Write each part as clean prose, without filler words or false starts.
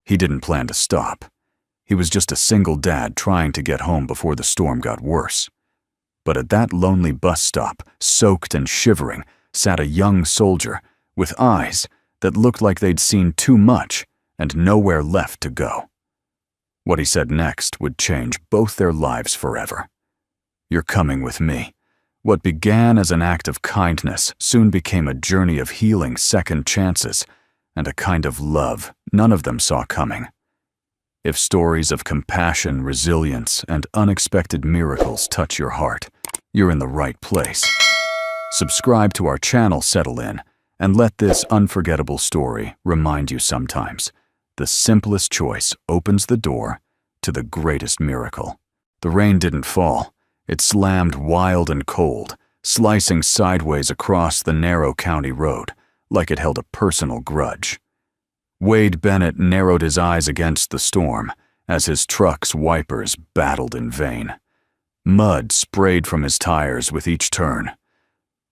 He didn't plan to stop. He was just a single dad trying to get home before the storm got worse. But at that lonely bus stop, soaked and shivering, sat a young soldier with eyes that looked like they'd seen too much and nowhere left to go. What he said next would change both their lives forever. "You're coming with me." What began as an act of kindness soon became a journey of healing, second chances, and a kind of love none of them saw coming. If stories of compassion, resilience, and unexpected miracles touch your heart, you're in the right place. Subscribe to our channel, settle in, and let this unforgettable story remind you sometimes the simplest choice opens the door to the greatest miracle. The rain didn't fall. It slammed wild and cold, slicing sideways across the narrow county road like it held a personal grudge. Wade Bennett narrowed his eyes against the storm as his truck's wipers battled in vain. Mud sprayed from his tires with each turn.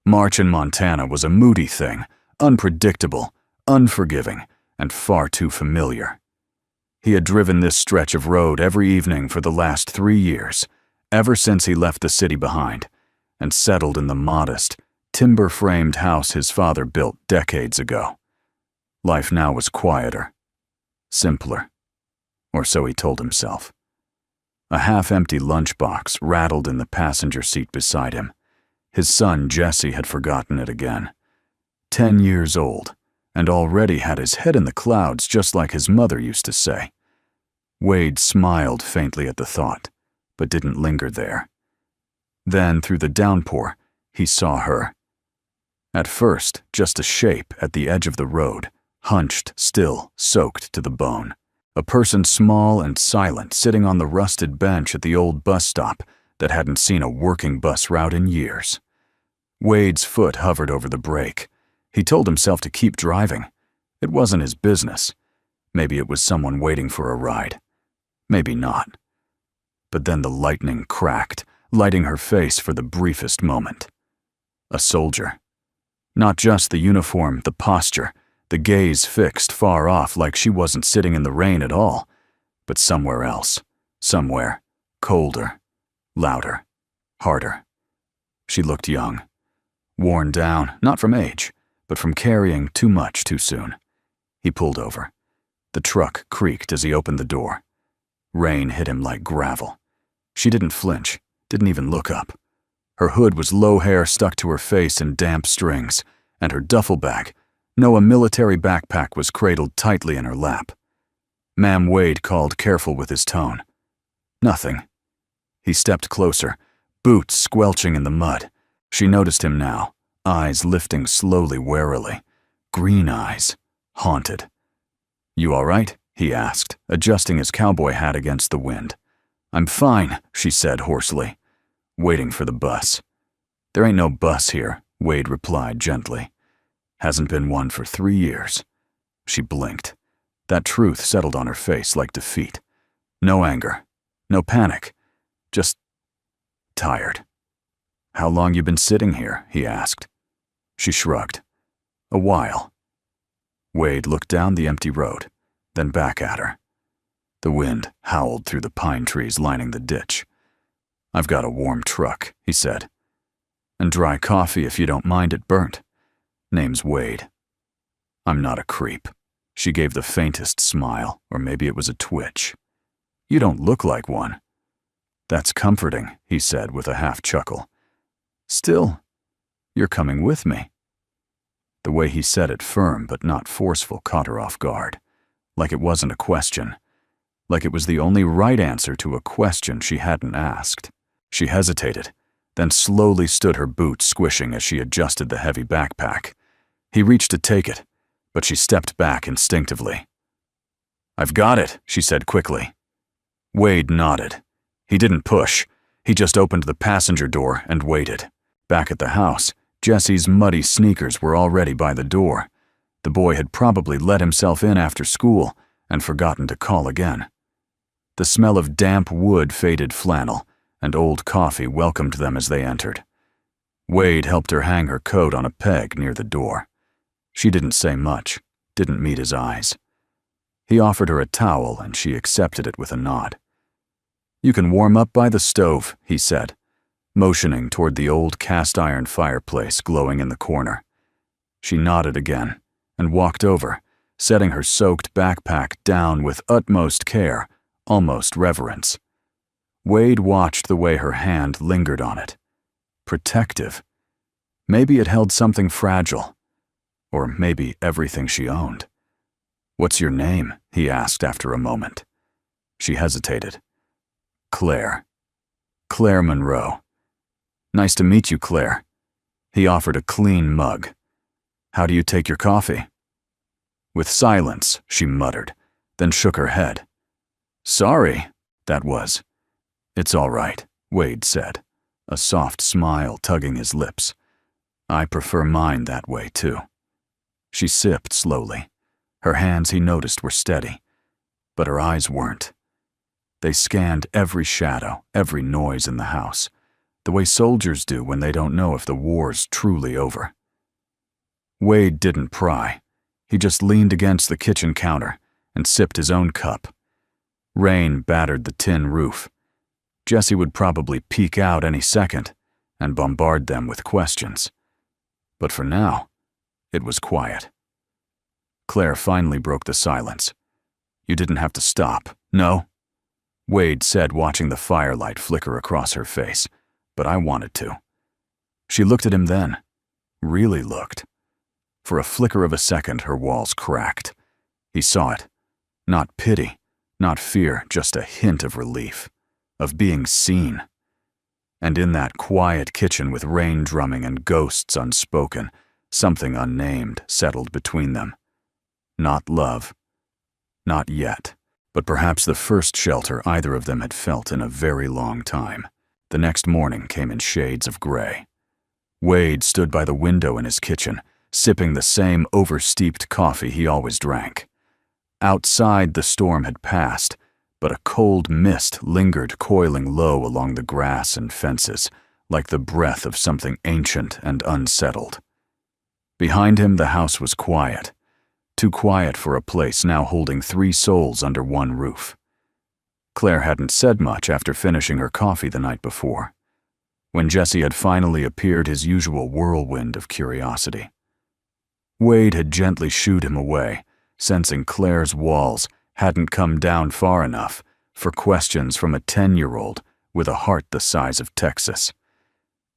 March in Montana was a moody thing, unpredictable, unforgiving, and far too familiar. He had driven this stretch of road every evening for the last 3 years, ever since he left the city behind and settled in the modest, timber-framed house his father built decades ago. Life now was quieter, simpler, or so he told himself. A half-empty lunchbox rattled in the passenger seat beside him. His son, Jesse, had forgotten it again. 10 years old, and already had his head in the clouds, just like his mother used to say. Wade smiled faintly at the thought, but didn't linger there. Then, through the downpour, he saw her. At first, just a shape at the edge of the road, hunched, still, soaked to the bone. A person small and silent sitting on the rusted bench at the old bus stop that hadn't seen a working bus route in years. Wade's foot hovered over the brake. He told himself to keep driving. It wasn't his business. Maybe it was someone waiting for a ride. Maybe not. But then the lightning cracked, lighting her face for the briefest moment. A soldier. Not just the uniform, the posture, the gaze fixed far off like she wasn't sitting in the rain at all, but somewhere else, somewhere, colder, louder, harder. She looked young, worn down, not from age, but from carrying too much too soon. He pulled over. The truck creaked as he opened the door. Rain hit him like gravel. She didn't flinch, didn't even look up. Her hood was low hair stuck to her face in damp strings, and her duffel bag, no, a military backpack, was cradled tightly in her lap. "Ma'am," Wade called, careful with his tone. "Nothing." He stepped closer, boots squelching in the mud. She noticed him now, eyes lifting slowly, warily. Green eyes, haunted. "You all right?" he asked, adjusting his cowboy hat against the wind. "I'm fine," she said hoarsely, waiting for the bus. "There ain't no bus here," Wade replied gently. "Hasn't been one for 3 years." She blinked. That truth settled on her face like defeat. No anger, no panic, just tired. "How long you been sitting here?" he asked. She shrugged. "A while." Wade looked down the empty road, then back at her. The wind howled through the pine trees lining the ditch. "I've got a warm truck," he said. "And dry coffee if you don't mind it burnt. Name's Wade." "I'm not a creep." She gave the faintest smile, or maybe it was a twitch. "You don't look like one." "That's comforting," he said with a half chuckle. "Still, you're coming with me." The way he said it, firm but not forceful, caught her off guard. Like it wasn't a question. Like it was the only right answer to a question she hadn't asked. She hesitated, then slowly stood, her boots squishing as she adjusted the heavy backpack. He reached to take it, but she stepped back instinctively. "I've got it," she said quickly. Wade nodded. He didn't push. He just opened the passenger door and waited. Back at the house, Jesse's muddy sneakers were already by the door. The boy had probably let himself in after school and forgotten to call again. The smell of damp wood, faded flannel, and old coffee welcomed them as they entered. Wade helped her hang her coat on a peg near the door. She didn't say much, didn't meet his eyes. He offered her a towel, and she accepted it with a nod. "You can warm up by the stove," he said, motioning toward the old cast-iron fireplace glowing in the corner. She nodded again and walked over, setting her soaked backpack down with utmost care, almost reverence. Wade watched the way her hand lingered on it. Protective. Maybe it held something fragile. Or maybe everything she owned. "What's your name?" he asked after a moment. She hesitated. "Claire. Claire Monroe." "Nice to meet you, Claire." He offered a clean mug. "How do you take your coffee?" With silence, she muttered, then shook her head. "Sorry," that was. "It's all right," Wade said, a soft smile tugging his lips. "I prefer mine that way, too." She sipped slowly. Her hands, he noticed, were steady, but her eyes weren't. They scanned every shadow, every noise in the house, the way soldiers do when they don't know if the war's truly over. Wade didn't pry. He just leaned against the kitchen counter and sipped his own cup. Rain battered the tin roof. Jessie would probably peek out any second and bombard them with questions. But for now, it was quiet. Claire finally broke the silence. "You didn't have to stop, no?" Wade said, watching the firelight flicker across her face, "but I wanted to." She looked at him then. Really looked. For a flicker of a second, her walls cracked. He saw it. Not pity, not fear, just a hint of relief, of being seen. And in that quiet kitchen with rain drumming and ghosts unspoken, something unnamed settled between them. Not love. Not yet. But perhaps the first shelter either of them had felt in a very long time. The next morning came in shades of gray. Wade stood by the window in his kitchen, sipping the same oversteeped coffee he always drank. Outside, the storm had passed, but a cold mist lingered coiling low along the grass and fences, like the breath of something ancient and unsettled. Behind him, the house was quiet. Too quiet for a place now holding 3 souls under one roof. Claire hadn't said much after finishing her coffee the night before. When Jessie had finally appeared, his usual whirlwind of curiosity. Wade had gently shooed him away, sensing Claire's walls hadn't come down far enough for questions from a 10-year-old with a heart the size of Texas.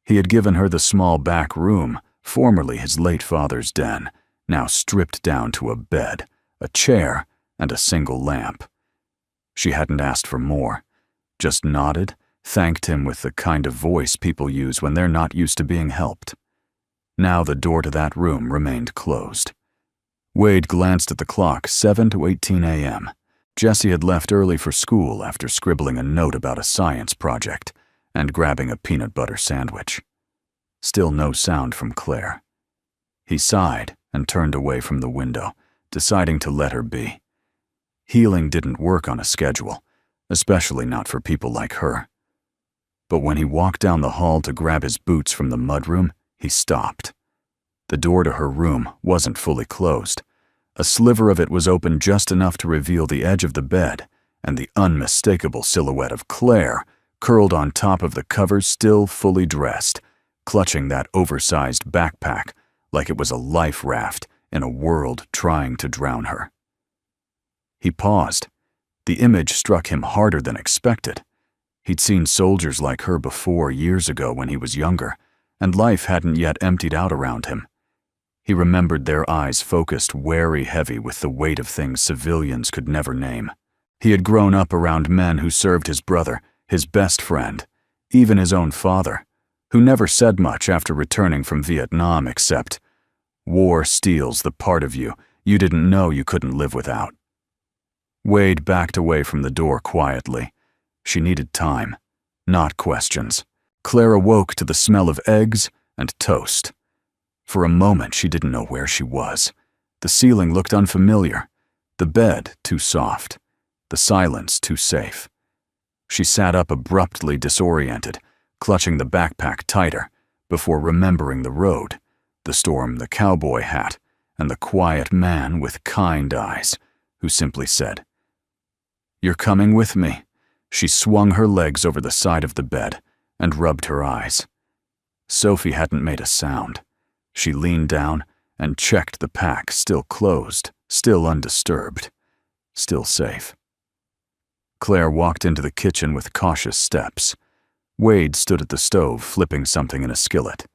He had given her the small back room, formerly his late father's den, now stripped down to a bed, a chair, and a single lamp. She hadn't asked for more, just nodded, thanked him with the kind of voice people use when they're not used to being helped. Now the door to that room remained closed. Wade glanced at the clock, 7 to 18 a.m. Jessie had left early for school after scribbling a note about a science project and grabbing a peanut butter sandwich. Still no sound from Claire. He sighed and turned away from the window, deciding to let her be. Healing didn't work on a schedule, especially not for people like her. But when he walked down the hall to grab his boots from the mudroom, he stopped. The door to her room wasn't fully closed. A sliver of it was open just enough to reveal the edge of the bed and the unmistakable silhouette of Claire, curled on top of the covers, still fully dressed, clutching that oversized backpack like it was a life raft in a world trying to drown her. He paused. The image struck him harder than expected. He'd seen soldiers like her before years ago when he was younger, and life hadn't yet emptied out around him. He remembered their eyes focused wary heavy with the weight of things civilians could never name. He had grown up around men who served his brother, his best friend, even his own father, who never said much after returning from Vietnam except, "War steals the part of you you didn't know you couldn't live without." Wade backed away from the door quietly. She needed time, not questions. Claire awoke to the smell of eggs and toast. For a moment, she didn't know where she was. The ceiling looked unfamiliar, the bed too soft, the silence too safe. She sat up abruptly disoriented, clutching the backpack tighter, before remembering the road, the storm, the cowboy hat, and the quiet man with kind eyes, who simply said, "You're coming with me." She swung her legs over the side of the bed and rubbed her eyes. Sophie hadn't made a sound. She leaned down and checked the pack, still closed, still undisturbed, still safe. Claire walked into the kitchen with cautious steps. Wade stood at the stove, flipping something in a skillet.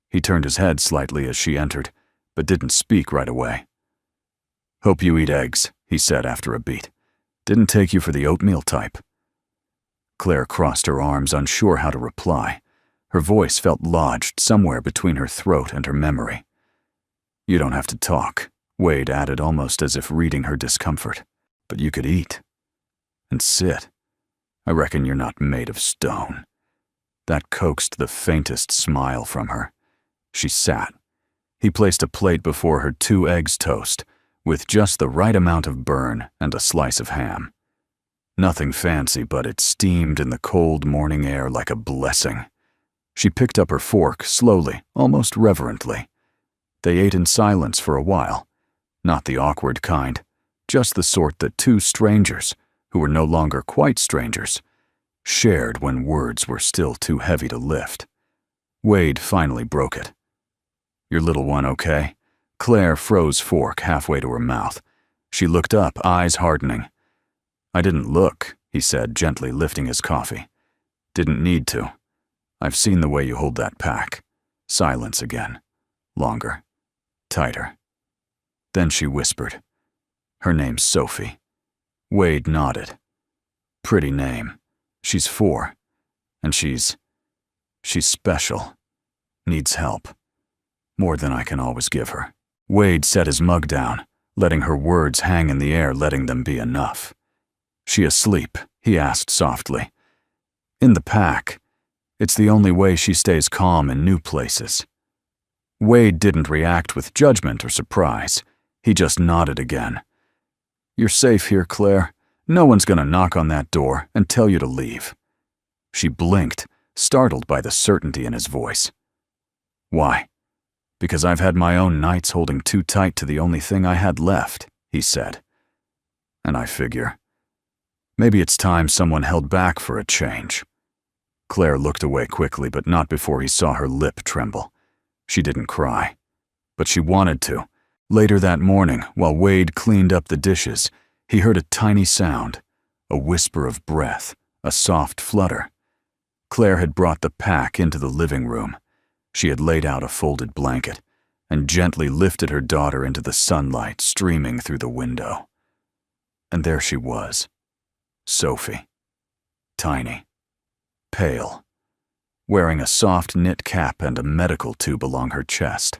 He turned his head slightly as she entered, but didn't speak right away. "Hope you eat eggs," he said after a beat. "Didn't take you for the oatmeal type." Claire crossed her arms, unsure how to reply. Her voice felt lodged somewhere between her throat and her memory. "You don't have to talk," Wade added, almost as if reading her discomfort. "But you could eat. And sit. I reckon you're not made of stone." That coaxed the faintest smile from her. She sat. He placed a plate before her, 2 eggs toast, with just the right amount of burn and a slice of ham. Nothing fancy, but it steamed in the cold morning air like a blessing. She picked up her fork slowly, almost reverently. They ate in silence for a while. Not the awkward kind, just the sort that 2 strangers, who were no longer quite strangers, shared when words were still too heavy to lift. Wade finally broke it. "Your little one okay?" Claire froze fork halfway to her mouth. She looked up, eyes hardening. "I didn't look," he said, gently lifting his coffee. "Didn't need to. I've seen the way you hold that pack." Silence again. Longer. Tighter. Then she whispered, "Her name's Sophie." Wade nodded. "Pretty name. She's 4. And she's special. Needs help. More than I can always give her." Wade set his mug down, letting her words hang in the air, letting them be enough. "She asleep?" he asked softly. "In the pack. It's the only way she stays calm in new places." Wade didn't react with judgment or surprise. He just nodded again. "You're safe here, Claire. No one's gonna knock on that door and tell you to leave." She blinked, startled by the certainty in his voice. "Why?" "Because I've had my own nights holding too tight to the only thing I had left," he said. "And I figure, maybe it's time someone held back for a change." Claire looked away quickly, but not before he saw her lip tremble. She didn't cry, but she wanted to. Later that morning, while Wade cleaned up the dishes, he heard a tiny sound, a whisper of breath, a soft flutter. Claire had brought the pack into the living room. She had laid out a folded blanket and gently lifted her daughter into the sunlight streaming through the window. And there she was, Sophie. Tiny. Pale. Wearing a soft knit cap and a medical tube along her chest.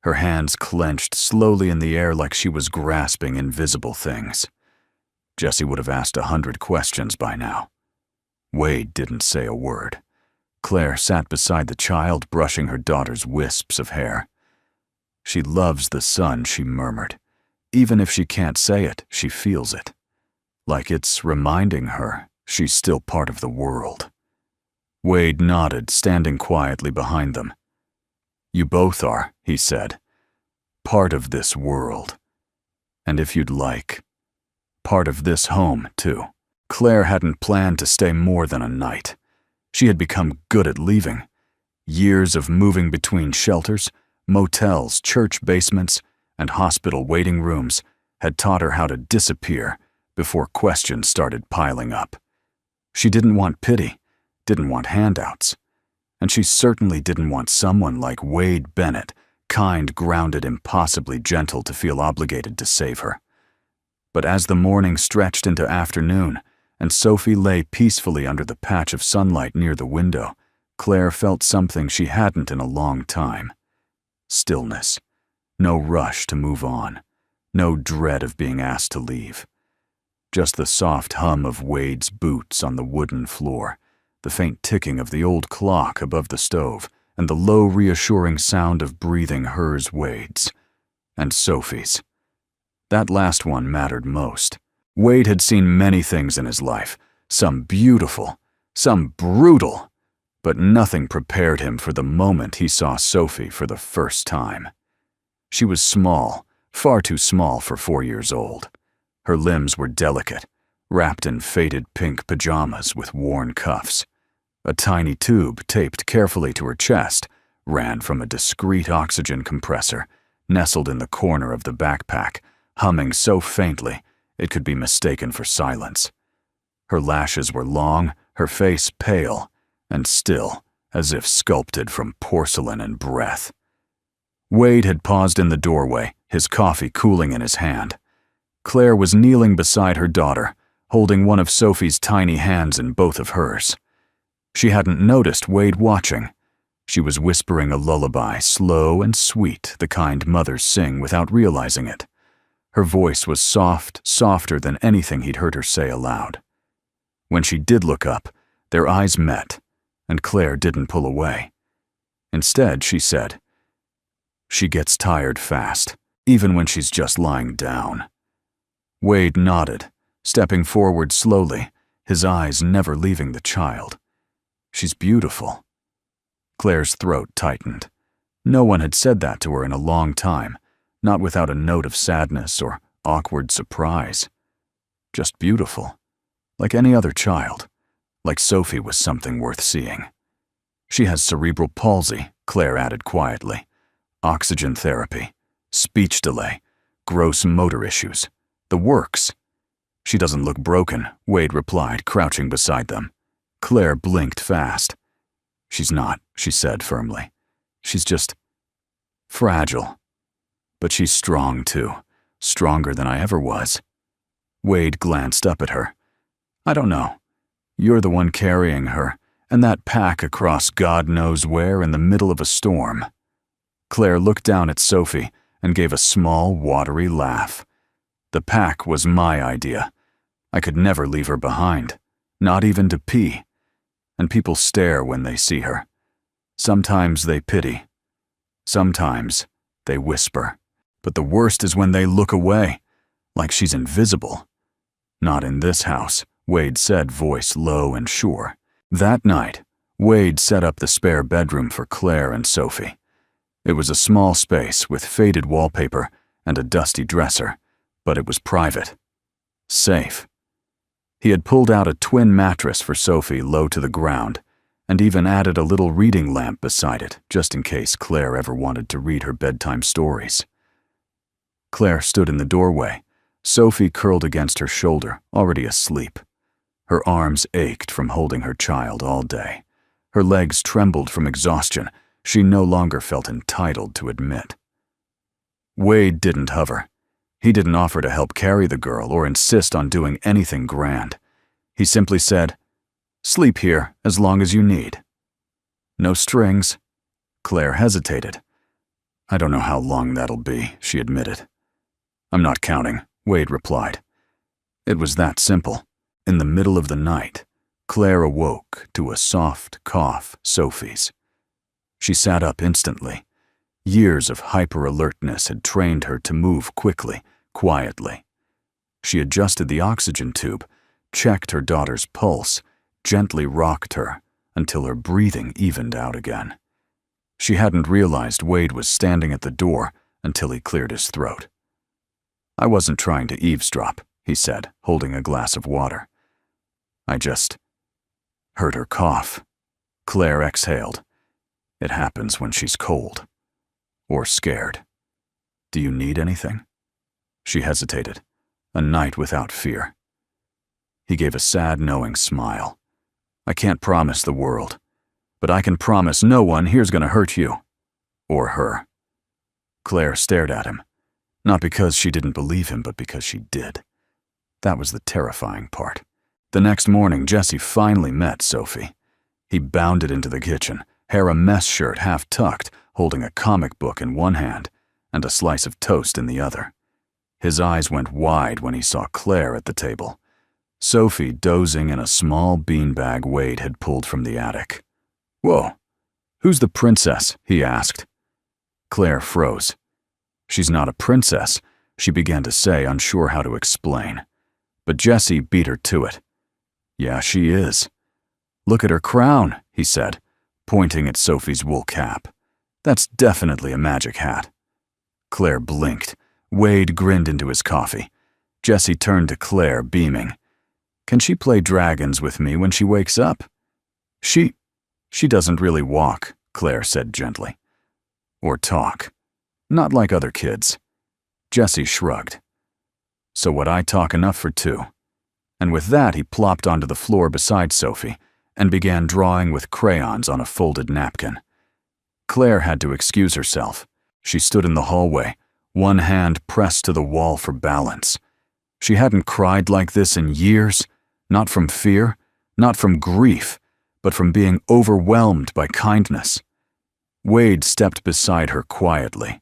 Her hands clenched slowly in the air like she was grasping invisible things. Jessie would have asked 100 questions by now. Wade didn't say a word. Claire sat beside the child, brushing her daughter's wisps of hair. "She loves the sun," she murmured. "Even if she can't say it, she feels it. Like it's reminding her she's still part of the world." Wade nodded, standing quietly behind them. "You both are," he said. "Part of this world. And if you'd like, part of this home, too." Claire hadn't planned to stay more than a night. She had become good at leaving. Years of moving between shelters, motels, church basements, and hospital waiting rooms had taught her how to disappear before questions started piling up. She didn't want pity, didn't want handouts. And she certainly didn't want someone like Wade Bennett, kind, grounded, impossibly gentle, to feel obligated to save her. But as the morning stretched into afternoon, and Sophie lay peacefully under the patch of sunlight near the window, Claire felt something she hadn't in a long time. Stillness. No rush to move on. No dread of being asked to leave. Just the soft hum of Wade's boots on the wooden floor, the faint ticking of the old clock above the stove, and the low, reassuring sound of breathing, hers, Wade's, and Sophie's. That last one mattered most. Wade had seen many things in his life, some beautiful, some brutal, but nothing prepared him for the moment he saw Sophie for the first time. She was small, far too small for 4 years old. Her limbs were delicate, wrapped in faded pink pajamas with worn cuffs. A tiny tube taped carefully to her chest ran from a discreet oxygen compressor nestled in the corner of the backpack, humming so faintly it could be mistaken for silence. Her lashes were long, her face pale, and still, as if sculpted from porcelain and breath. Wade had paused in the doorway, his coffee cooling in his hand. Claire was kneeling beside her daughter, holding one of Sophie's tiny hands in both of hers. She hadn't noticed Wade watching. She was whispering a lullaby, slow and sweet, the kind mothers sing without realizing it. Her voice was soft, softer than anything he'd heard her say aloud. When she did look up, their eyes met, and Claire didn't pull away. Instead, she said, "She gets tired fast, even when she's just lying down." Wade nodded, stepping forward slowly, his eyes never leaving the child. "She's beautiful." Claire's throat tightened. No one had said that to her in a long time, not without a note of sadness or awkward surprise. Just beautiful, like any other child, like Sophie was something worth seeing. "She has cerebral palsy," Claire added quietly. "Oxygen therapy, speech delay, gross motor issues, the works." "She doesn't look broken," Wade replied, crouching beside them. Claire blinked fast. "She's not," she said firmly. "She's just fragile. But she's strong too, stronger than I ever was." Wade glanced up at her. "I don't know. You're the one carrying her, and that pack across God knows where in the middle of a storm." Claire looked down at Sophie and gave a small, watery laugh. "The pack was my idea. I could never leave her behind, not even to pee. And people stare when they see her. Sometimes they pity. Sometimes they whisper. But the worst is when they look away, like she's invisible." "Not in this house," Wade said, voice low and sure. That night, Wade set up the spare bedroom for Claire and Sophie. It was a small space with faded wallpaper and a dusty dresser, but it was private. Safe. He had pulled out a twin mattress for Sophie low to the ground, and even added a little reading lamp beside it, just in case Claire ever wanted to read her bedtime stories. Claire stood in the doorway, Sophie curled against her shoulder, already asleep. Her arms ached from holding her child all day. Her legs trembled from exhaustion, she no longer felt entitled to admit. Wade didn't hover. He didn't offer to help carry the girl or insist on doing anything grand. He simply said, "Sleep here as long as you need." "No strings." Claire hesitated. "I don't know how long that'll be," she admitted. "I'm not counting," Wade replied. It was that simple. In the middle of the night, Claire awoke to a soft cough, Sophie's. She sat up instantly. Years of hyper-alertness had trained her to move quickly, quietly. She adjusted the oxygen tube, checked her daughter's pulse, gently rocked her until her breathing evened out again. She hadn't realized Wade was standing at the door until he cleared his throat. "I wasn't trying to eavesdrop," he said, holding a glass of water. "I just heard her cough." Claire exhaled. "It happens when she's cold. Or scared. Do you need anything?" She hesitated. "A night without fear." He gave a sad, knowing smile. "I can't promise the world, but I can promise no one here's gonna hurt you. Or her." Claire stared at him, not because she didn't believe him, but because she did. That was the terrifying part. The next morning, Jesse finally met Sophie. He bounded into the kitchen, hair a mess shirt half tucked, holding a comic book in one hand and a slice of toast in the other. His eyes went wide when he saw Claire at the table, Sophie dozing in a small beanbag Wade had pulled from the attic. "Whoa, who's the princess?" he asked. Claire froze. "She's not a princess," she began to say, unsure how to explain. But Jesse beat her to it. "Yeah, she is. Look at her crown," he said, pointing at Sophie's wool cap. "That's definitely a magic hat." Claire blinked. Wade grinned into his coffee. Jessie turned to Claire, beaming. Can she play dragons with me when she wakes up? She doesn't really walk, Claire said gently. Or talk. Not like other kids. Jessie shrugged. So would I talk enough for two? And with that, he plopped onto the floor beside Sophie and began drawing with crayons on a folded napkin. Claire had to excuse herself. She stood in the hallway, one hand pressed to the wall for balance. She hadn't cried like this in years, not from fear, not from grief, but from being overwhelmed by kindness. Wade stepped beside her quietly.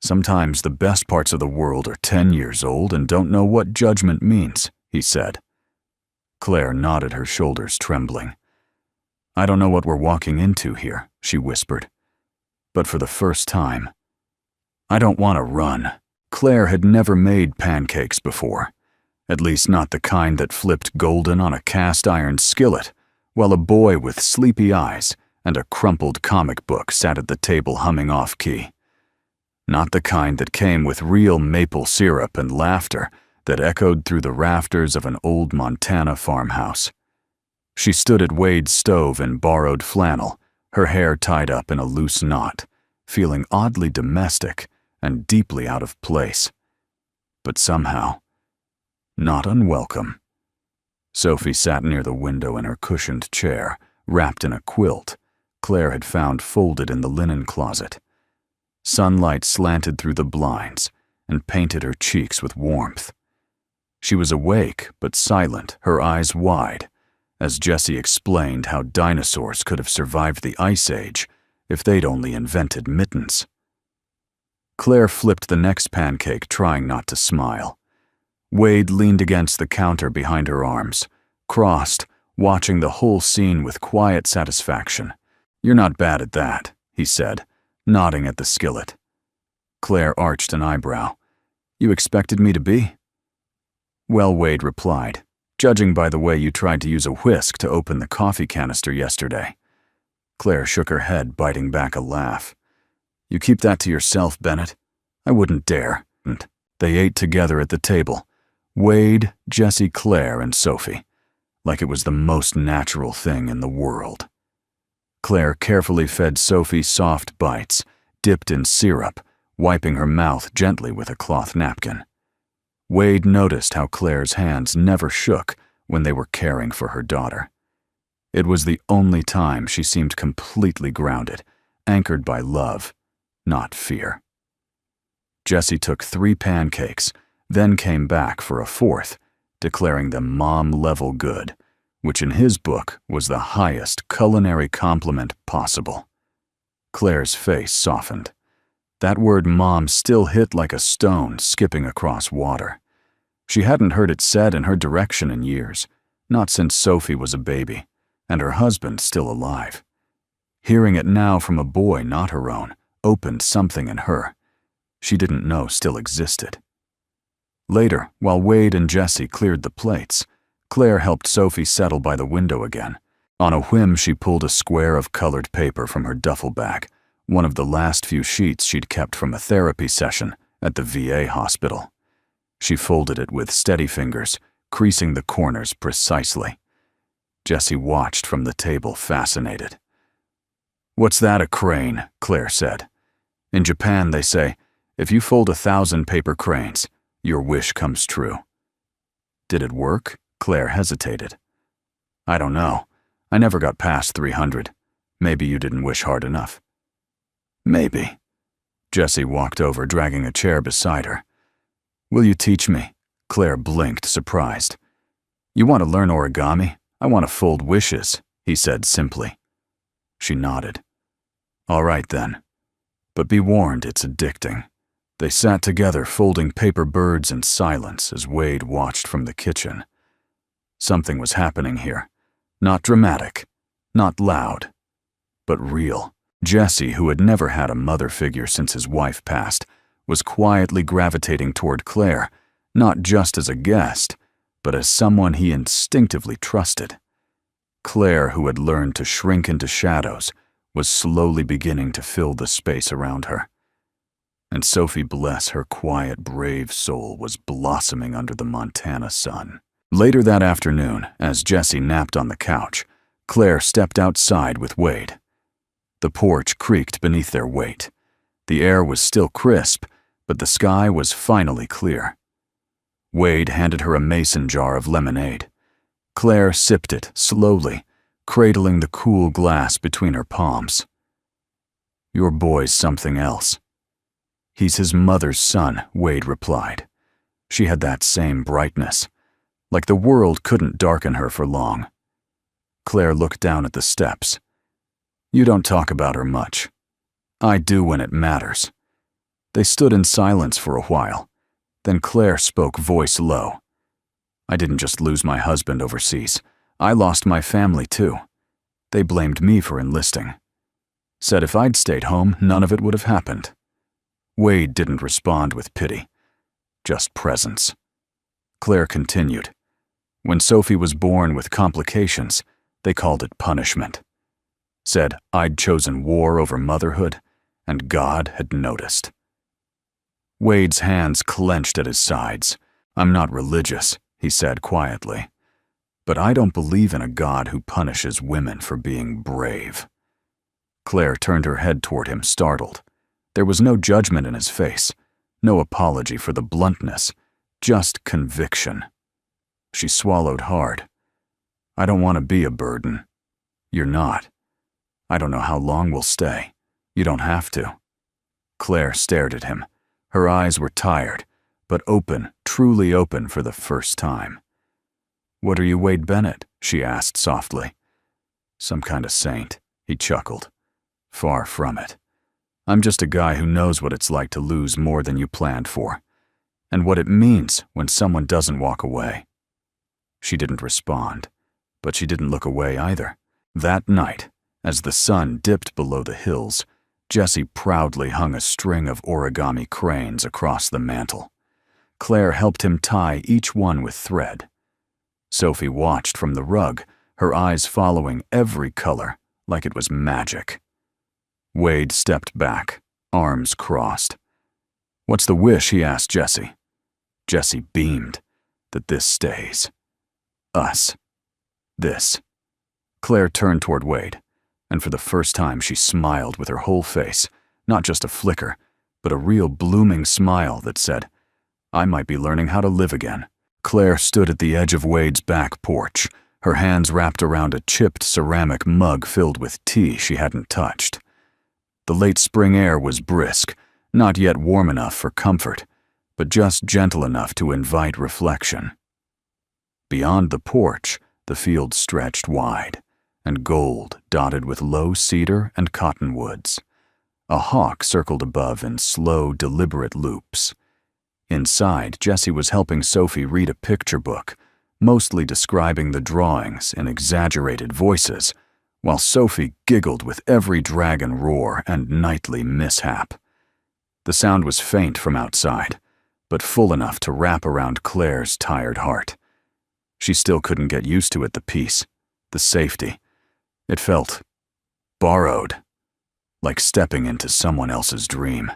Sometimes the best parts of the world are 10 years old and don't know what judgment means, he said. Claire nodded, her shoulders trembling. I don't know what we're walking into here, she whispered. But for the first time, I don't want to run. Claire had never made pancakes before, at least not the kind that flipped golden on a cast-iron skillet, while a boy with sleepy eyes and a crumpled comic book sat at the table humming off-key. Not the kind that came with real maple syrup and laughter that echoed through the rafters of an old Montana farmhouse. She stood at Wade's stove in borrowed flannel, her hair tied up in a loose knot, feeling oddly domestic and deeply out of place. But somehow, not unwelcome. Sophie sat near the window in her cushioned chair, wrapped in a quilt Claire had found folded in the linen closet. Sunlight slanted through the blinds and painted her cheeks with warmth. She was awake but silent, her eyes wide, as Jessie explained how dinosaurs could have survived the Ice Age if they'd only invented mittens. Claire flipped the next pancake, trying not to smile. Wade leaned against the counter behind her arms, crossed, watching the whole scene with quiet satisfaction. You're not bad at that, he said, nodding at the skillet. Claire arched an eyebrow. You expected me to be? Well, Wade replied, judging by the way you tried to use a whisk to open the coffee canister yesterday. Claire shook her head, biting back a laugh. You keep that to yourself, Bennett. I wouldn't dare. They ate together at the table. Wade, Jessie, Claire, and Sophie, like it was the most natural thing in the world. Claire carefully fed Sophie soft bites, dipped in syrup, wiping her mouth gently with a cloth napkin. Wade noticed how Claire's hands never shook when they were caring for her daughter. It was the only time she seemed completely grounded, anchored by love, not fear. Jessie took 3 pancakes, then came back for a 4th, declaring them mom-level good, which in his book was the highest culinary compliment possible. Claire's face softened. That word mom still hit like a stone skipping across water. She hadn't heard it said in her direction in years, not since Sophie was a baby, and her husband still alive. Hearing it now from a boy not her own opened something in her she didn't know still existed. Later, while Wade and Jessie cleared the plates, Claire helped Sophie settle by the window again. On a whim, she pulled a square of colored paper from her duffel bag, one of the last few sheets she'd kept from a therapy session at the VA hospital. She folded it with steady fingers, creasing the corners precisely. Jessie watched from the table, fascinated. "What's that, a crane?" Claire said. "In Japan, they say, if you fold 1,000 paper cranes, your wish comes true." Did it work? Claire hesitated. "I don't know. I never got past 300. Maybe you didn't wish hard enough." "Maybe." Jessie walked over, dragging a chair beside her. "Will you teach me?" Claire blinked, surprised. "You want to learn origami? I want to fold wishes," he said simply. She nodded. "All right then. But be warned, it's addicting." They sat together, folding paper birds in silence as Wade watched from the kitchen. Something was happening here. Not dramatic, not loud, but real. Jessie, who had never had a mother figure since his wife passed, was quietly gravitating toward Claire, not just as a guest, but as someone he instinctively trusted. Claire, who had learned to shrink into shadows, was slowly beginning to fill the space around her. And Sophie, bless her quiet, brave soul, was blossoming under the Montana sun. Later that afternoon, as Jessie napped on the couch, Claire stepped outside with Wade. The porch creaked beneath their weight. The air was still crisp, but the sky was finally clear. Wade handed her a mason jar of lemonade. Claire sipped it slowly, cradling the cool glass between her palms. "Your boy's something else." "He's his mother's son," Wade replied. She had that same brightness, like the world couldn't darken her for long. Claire looked down at the steps. "You don't talk about her much." "I do when it matters." They stood in silence for a while. Then Claire spoke, voice low. "I didn't just lose my husband overseas. I lost my family too. They blamed me for enlisting. Said if I'd stayed home, none of it would have happened." Wade didn't respond with pity, just presence. Claire continued. "When Sophie was born with complications, they called it punishment. Said I'd chosen war over motherhood, and God had noticed." Wade's hands clenched at his sides. "I'm not religious," he said quietly, "but I don't believe in a God who punishes women for being brave." Claire turned her head toward him, startled. There was no judgment in his face, no apology for the bluntness, just conviction. She swallowed hard. "I don't want to be a burden." "You're not. I don't know how long we'll stay. You don't have to." Claire stared at him. Her eyes were tired, but open, truly open for the first time. "What are you, Wade Bennett?" she asked softly. "Some kind of saint," he chuckled. "Far from it. I'm just a guy who knows what it's like to lose more than you planned for, and what it means when someone doesn't walk away." She didn't respond, but she didn't look away either. That night, as the sun dipped below the hills, Jessie proudly hung a string of origami cranes across the mantel. Claire helped him tie each one with thread. Sophie watched from the rug, her eyes following every color like it was magic. Wade stepped back, arms crossed. "What's the wish?" he asked Jessie. Jessie beamed. "That this stays. Us. This." Claire turned toward Wade, and for the first time she smiled with her whole face, not just a flicker, but a real blooming smile that said, "I might be learning how to live again." Claire stood at the edge of Wade's back porch, her hands wrapped around a chipped ceramic mug filled with tea she hadn't touched. The late spring air was brisk, not yet warm enough for comfort, but just gentle enough to invite reflection. Beyond the porch, the field stretched wide, and gold dotted with low cedar and cottonwoods. A hawk circled above in slow, deliberate loops. Inside, Jessie was helping Sophie read a picture book, mostly describing the drawings in exaggerated voices, while Sophie giggled with every dragon roar and nightly mishap. The sound was faint from outside, but full enough to wrap around Claire's tired heart. She still couldn't get used to it, the peace, the safety. It felt borrowed, like stepping into someone else's dream.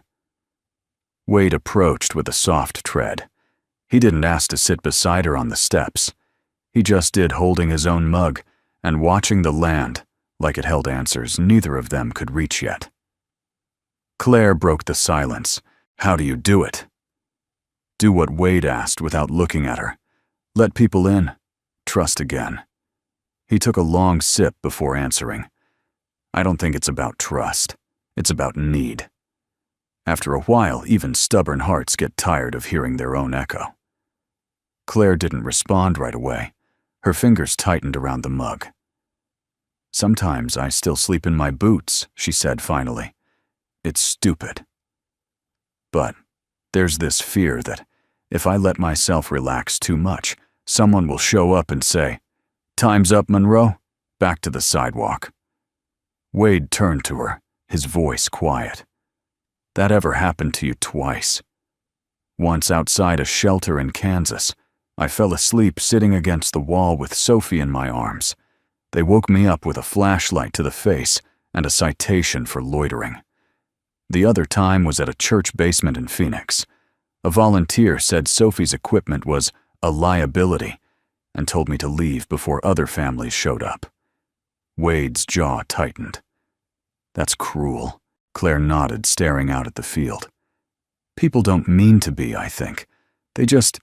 Wade approached with a soft tread. He didn't ask to sit beside her on the steps. He just did, holding his own mug and watching the land like it held answers neither of them could reach yet. Claire broke the silence. "How do you do it?" Do what Wade asked without looking at her. Let people in. Trust again. He took a long sip before answering. "I don't think it's about trust. It's about need." After a while, even stubborn hearts get tired of hearing their own echo. Claire didn't respond right away. Her fingers tightened around the mug. "Sometimes I still sleep in my boots," she said finally. "It's stupid. But there's this fear that if I let myself relax too much, someone will show up and say, 'Time's up, Monroe. Back to the sidewalk.'" Wade turned to her, his voice quiet. "That ever happened to you twice. Once outside a shelter in Kansas, I fell asleep sitting against the wall with Sophie in my arms. They woke me up with a flashlight to the face and a citation for loitering. The other time was at a church basement in Phoenix. A volunteer said Sophie's equipment was a liability and told me to leave before other families showed up. Wade's jaw tightened. That's cruel. Claire nodded, staring out at the field. People don't mean to be, I think. They just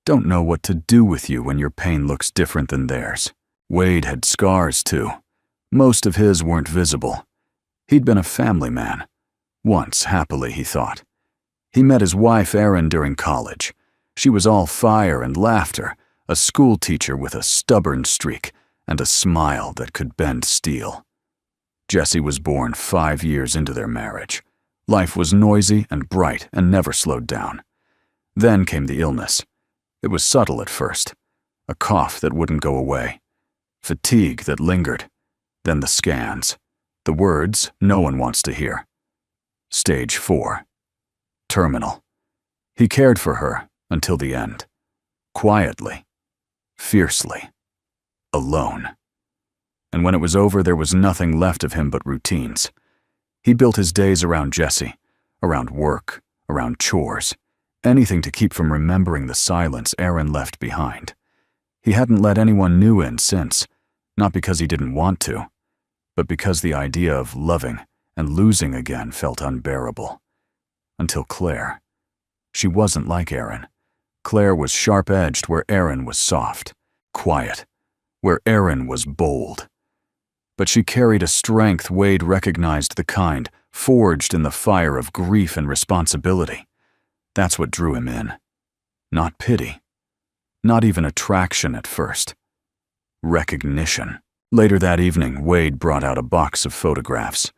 don't know what to do with you when your pain looks different than theirs. Wade had scars, too. Most of his weren't visible. He'd been a family man. Once, happily, he thought. He met his wife, Erin, during college. She was all fire and laughter, a school teacher with a stubborn streak and a smile that could bend steel. Jesse was born 5 years into their marriage. Life was noisy and bright and never slowed down. Then came the illness. It was subtle at first. A cough that wouldn't go away. Fatigue that lingered. Then the scans. The words no one wants to hear. Stage 4. Terminal. He cared for her until the end. Quietly. Fiercely. Alone. And when it was over, there was nothing left of him but routines. He built his days around Jesse, around work, around chores, anything to keep from remembering the silence Erin left behind. He hadn't let anyone new in since, not because he didn't want to, but because the idea of loving and losing again felt unbearable. Until Claire. She wasn't like Erin. Claire was sharp-edged where Erin was soft, quiet, where Erin was bold. But she carried a strength Wade recognized, the kind forged in the fire of grief and responsibility. That's what drew him in. Not pity. Not even attraction at first. Recognition. Later that evening, Wade brought out a box of photographs.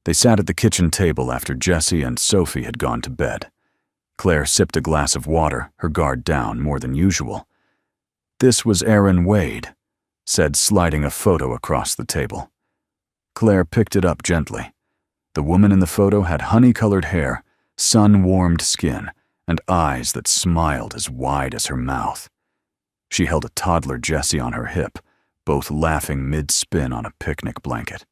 They sat at the kitchen table after Jesse and Sophie had gone to bed. Claire sipped a glass of water, her guard down more than usual. "This was Erin Wade," said, sliding a photo across the table. Claire picked it up gently. The woman in the photo had honey-colored hair, sun-warmed skin, and eyes that smiled as wide as her mouth. She held a toddler Jesse on her hip, both laughing mid-spin on a picnic blanket.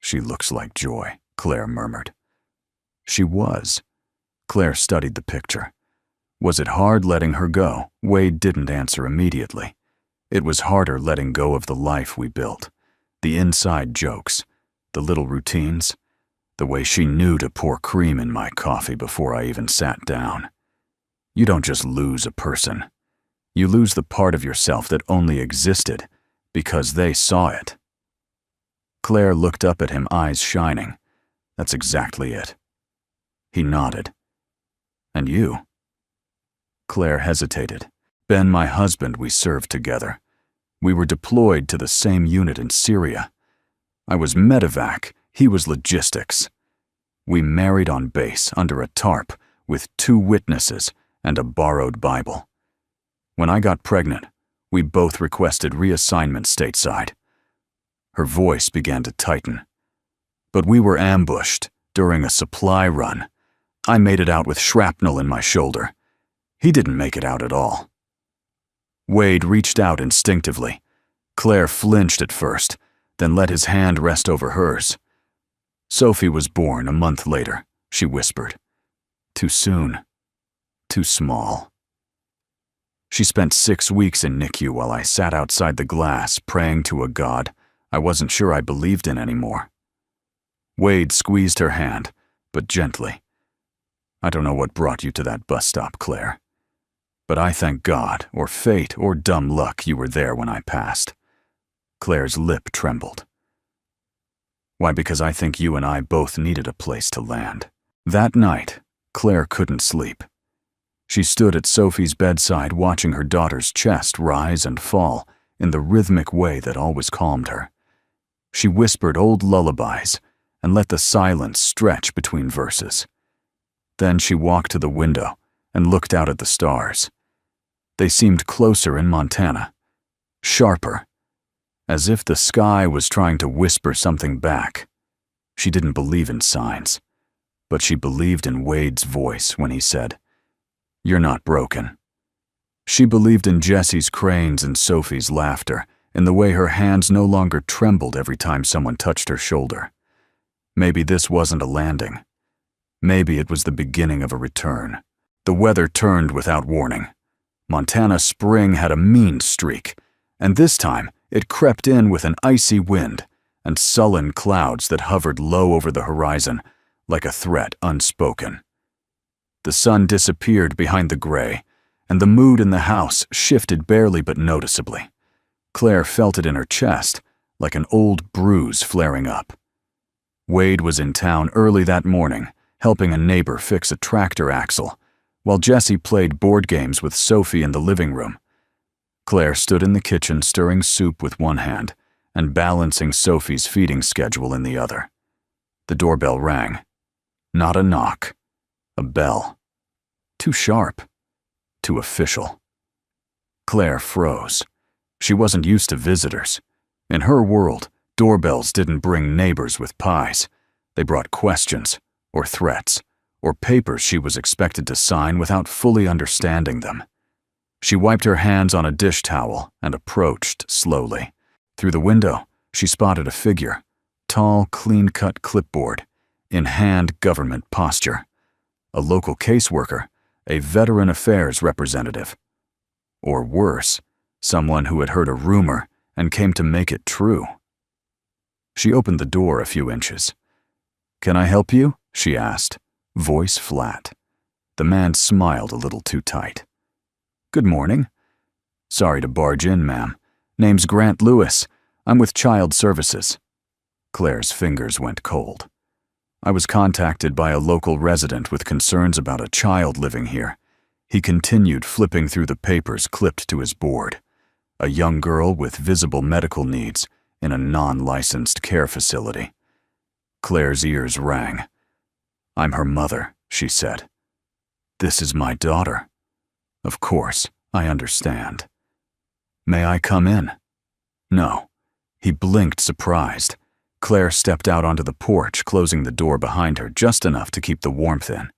"She looks like Joy," Claire murmured. She was. Claire studied the picture. Was it hard letting her go? Wade didn't answer immediately. It was harder letting go of the life we built. The inside jokes, the little routines, the way she knew to pour cream in my coffee before I even sat down. You don't just lose a person. You lose the part of yourself that only existed because they saw it. Claire looked up at him, eyes shining. That's exactly it. He nodded. "And you?" Claire hesitated. "Ben, my husband, we served together. We were deployed to the same unit in Syria. I was medevac, he was logistics. We married on base under a tarp with 2 witnesses and a borrowed Bible. When I got pregnant, we both requested reassignment stateside." Her voice began to tighten. "But we were ambushed during a supply run. I made it out with shrapnel in my shoulder. He didn't make it out at all." Wade reached out instinctively. Claire flinched at first, then let his hand rest over hers. "Sophie was born a month later," she whispered. "Too soon. Too small." She spent 6 weeks in NICU while I sat outside the glass praying to a God I wasn't sure I believed in anymore. Wade squeezed her hand, but gently. "I don't know what brought you to that bus stop, Claire. But I thank God, or fate, or dumb luck you were there when I passed." Claire's lip trembled. "Why, because I think you and I both needed a place to land." That night, Claire couldn't sleep. She stood at Sophie's bedside watching her daughter's chest rise and fall in the rhythmic way that always calmed her. She whispered old lullabies and let the silence stretch between verses. Then she walked to the window and looked out at the stars. They seemed closer in Montana, sharper, as if the sky was trying to whisper something back. She didn't believe in signs, but she believed in Wade's voice when he said, "You're not broken." She believed in Jesse's cranes and Sophie's laughter, in the way her hands no longer trembled every time someone touched her shoulder. Maybe this wasn't a landing. Maybe it was the beginning of a return. The weather turned without warning. Montana spring had a mean streak, and this time it crept in with an icy wind and sullen clouds that hovered low over the horizon like a threat unspoken. The sun disappeared behind the gray, and the mood in the house shifted barely but noticeably. Claire felt it in her chest, like an old bruise flaring up. Wade was in town early that morning, helping a neighbor fix a tractor axle, while Jessie played board games with Sophie in the living room. Claire stood in the kitchen stirring soup with one hand and balancing Sophie's feeding schedule in the other. The doorbell rang. Not a knock. A bell. Too sharp. Too official. Claire froze. She wasn't used to visitors. In her world, doorbells didn't bring neighbors with pies. They brought questions, or threats, or papers she was expected to sign without fully understanding them. She wiped her hands on a dish towel and approached slowly. Through the window, she spotted a figure, tall, clean-cut clipboard, in hand government posture. A local caseworker, a veteran affairs representative. Or worse, someone who had heard a rumor and came to make it true. She opened the door a few inches. "Can I help you?" she asked, voice flat. The man smiled a little too tight. "Good morning. Sorry to barge in, ma'am. Name's Grant Lewis. I'm with Child Services." Claire's fingers went cold. "I was contacted by a local resident with concerns about a child living here." He continued flipping through the papers clipped to his board. A young girl with visible medical needs in a non-licensed care facility. Claire's ears rang. "I'm her mother," she said. "This is my daughter." "Of course, I understand." "May I come in?" "No." He blinked, surprised. Claire stepped out onto the porch, closing the door behind her just enough to keep the warmth in.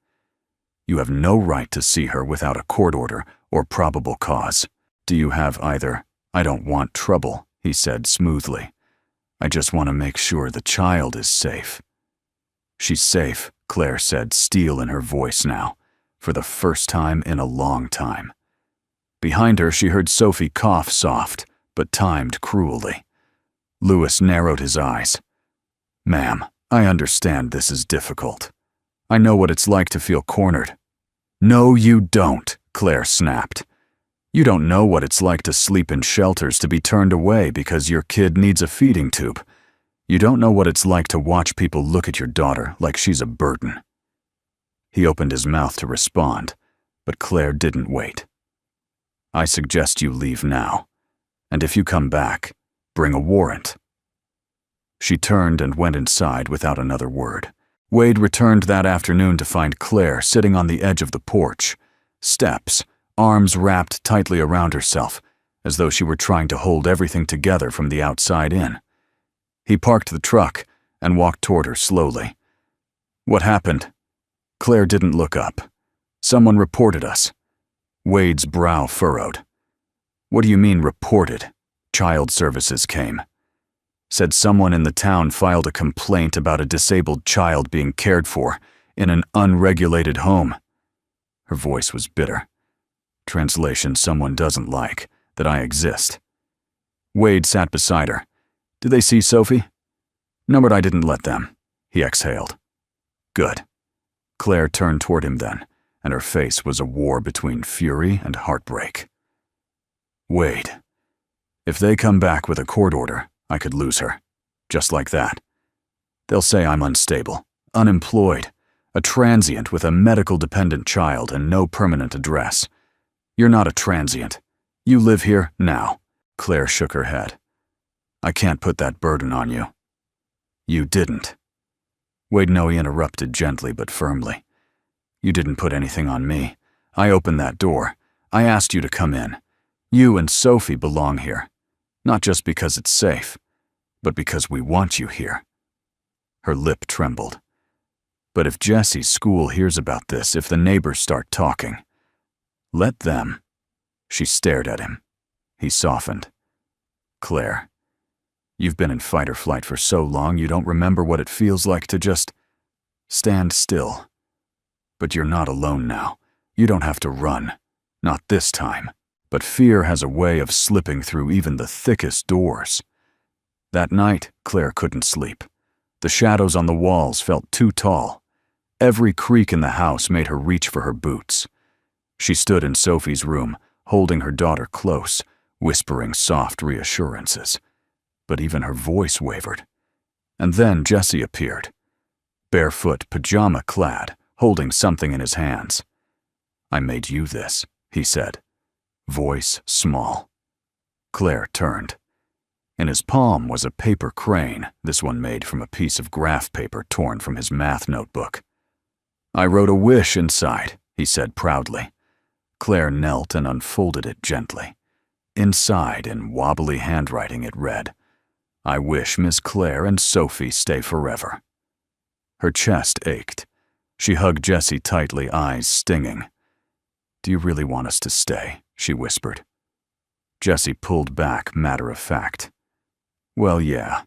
"You have no right to see her without a court order or probable cause. Do you have either?" "I don't want trouble," he said smoothly. "I just want to make sure the child is safe." "She's safe," Claire said, steel in her voice now, for the first time in a long time. Behind her, she heard Sophie cough soft, but timed cruelly. Lewis narrowed his eyes. "Ma'am, I understand this is difficult. I know what it's like to feel cornered." "No, you don't," Claire snapped. "You don't know what it's like to sleep in shelters, to be turned away because your kid needs a feeding tube. You don't know what it's like to watch people look at your daughter like she's a burden." He opened his mouth to respond, but Claire didn't wait. "I suggest you leave now, and if you come back, bring a warrant." She turned and went inside without another word. Wade returned that afternoon to find Claire sitting on the edge of the porch, steps, arms wrapped tightly around herself, as though she were trying to hold everything together from the outside in. He parked the truck and walked toward her slowly. "What happened?" Claire didn't look up. "Someone reported us." Wade's brow furrowed. "What do you mean reported?" Child Services came. "Said someone in the town filed a complaint about a disabled child being cared for in an unregulated home." Her voice was bitter. Translation someone doesn't like, that I exist. Wade sat beside her. "Did they see Sophie?" "No, but I didn't let them." He exhaled. "Good." Claire turned toward him then, and her face was a war between fury and heartbreak. "Wade, if they come back with a court order, I could lose her. Just like that. They'll say I'm unstable, unemployed, a transient with a medical-dependent child and no permanent address. You're not a transient. You live here now." Claire shook her head. "I can't put that burden on you." "You didn't." Wade Noe interrupted gently but firmly. "You didn't put anything on me. I opened that door. I asked you to come in. You and Sophie belong here. Not just because it's safe, but because we want you here." Her lip trembled. "But if Jessie's school hears about this, if the neighbors start talking..." "Let them." She stared at him. He softened. "Claire, you've been in fight or flight for so long you don't remember what it feels like to just stand still. But you're not alone now. You don't have to run. Not this time. But fear has a way of slipping through even the thickest doors. That night, Claire couldn't sleep. The shadows on the walls felt too tall. Every creak in the house made her reach for her boots. She stood in Sophie's room, holding her daughter close, whispering soft reassurances. But even her voice wavered. And then Jesse appeared, barefoot, pajama-clad, holding something in his hands. "I made you this," he said, voice small. Claire turned. In his palm was a paper crane, this one made from a piece of graph paper torn from his math notebook. "I wrote a wish inside," he said proudly. Claire knelt and unfolded it gently. Inside, in wobbly handwriting, it read, "I wish Miss Claire and Sophie stay forever." Her chest ached. She hugged Jesse tightly, eyes stinging. "Do you really want us to stay?" she whispered. Jesse pulled back, matter of fact. "Well, yeah.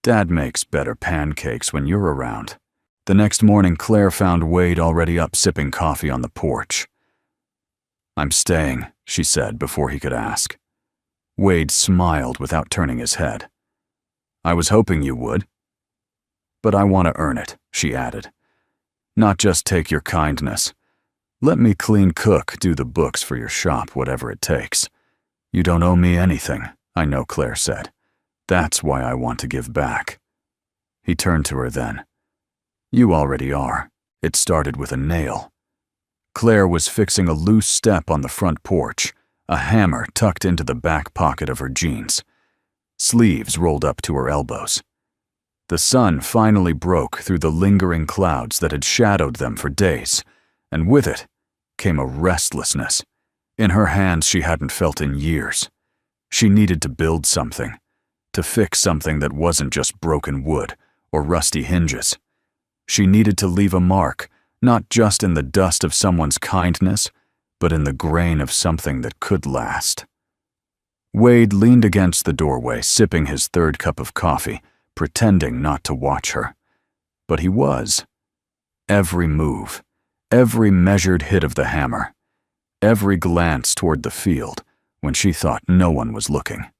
Dad makes better pancakes when you're around." The next morning, Claire found Wade already up sipping coffee on the porch. "I'm staying," she said before he could ask. Wade smiled without turning his head. "I was hoping you would." "But I want to earn it," she added. "Not just take your kindness. Let me clean cook, do the books for your shop, whatever it takes. You don't owe me anything, I know," Claire said. "That's why I want to give back." He turned to her then. "You already are. It started with a nail." Claire was fixing a loose step on the front porch, a hammer tucked into the back pocket of her jeans. Sleeves rolled up to her elbows. The sun finally broke through the lingering clouds that had shadowed them for days, and with it came a restlessness. In her hands she hadn't felt in years. She needed to build something, to fix something that wasn't just broken wood or rusty hinges. She needed to leave a mark, not just in the dust of someone's kindness, but in the grain of something that could last. Wade leaned against the doorway, sipping his third cup of coffee, pretending not to watch her. But he was. Every move, every measured hit of the hammer, every glance toward the field when she thought no one was looking.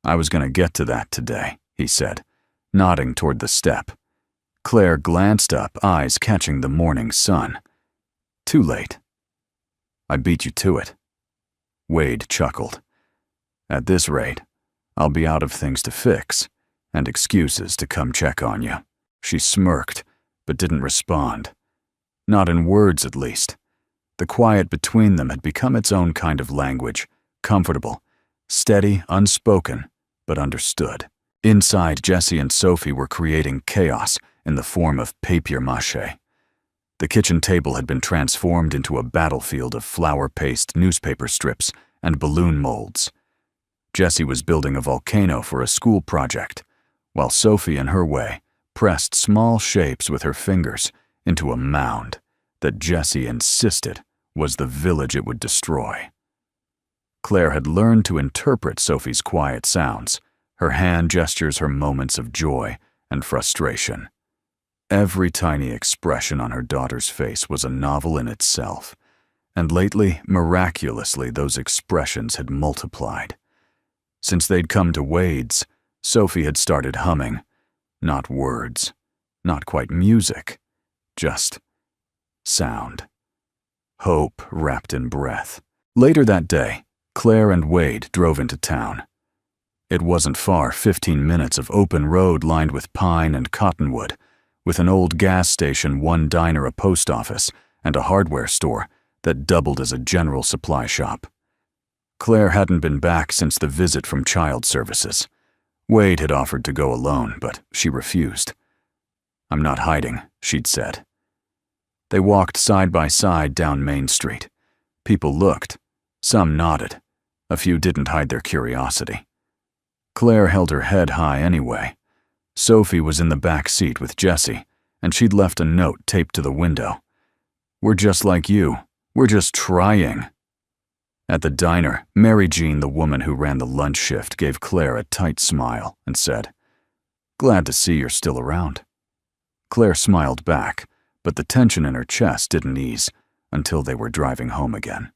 "I was going to get to that today," he said, nodding toward the step. Claire glanced up, eyes catching the morning sun. "Too late." "I beat you to it." Wade chuckled. "At this rate, I'll be out of things to fix, and excuses to come check on you." She smirked, but didn't respond. Not in words, at least. The quiet between them had become its own kind of language, comfortable, steady, unspoken, but understood. Inside, Jesse and Sophie were creating chaos in the form of papier-mâché. The kitchen table had been transformed into a battlefield of flour paste, newspaper strips, and balloon molds. Jesse was building a volcano for a school project, while Sophie, in her way, pressed small shapes with her fingers into a mound that Jesse insisted was the village it would destroy. Claire had learned to interpret Sophie's quiet sounds, her hand gestures, her moments of joy and frustration. Every tiny expression on her daughter's face was a novel in itself, and lately, miraculously, those expressions had multiplied. Since they'd come to Wade's, Sophie had started humming. Not words, not quite music, just sound. Hope wrapped in breath. Later that day, Claire and Wade drove into town. It wasn't far, 15 minutes of open road lined with pine and cottonwood, with an old gas station, one diner, a post office, and a hardware store that doubled as a general supply shop. Claire hadn't been back since the visit from child services. Wade had offered to go alone, but she refused. "I'm not hiding," she'd said. They walked side by side down Main Street. People looked. Some nodded. A few didn't hide their curiosity. Claire held her head high anyway. Sophie was in the back seat with Jesse, and she'd left a note taped to the window. "We're just like you. We're just trying." At the diner, Mary Jean, the woman who ran the lunch shift, gave Claire a tight smile and said, "Glad to see you're still around." Claire smiled back, but the tension in her chest didn't ease until they were driving home again.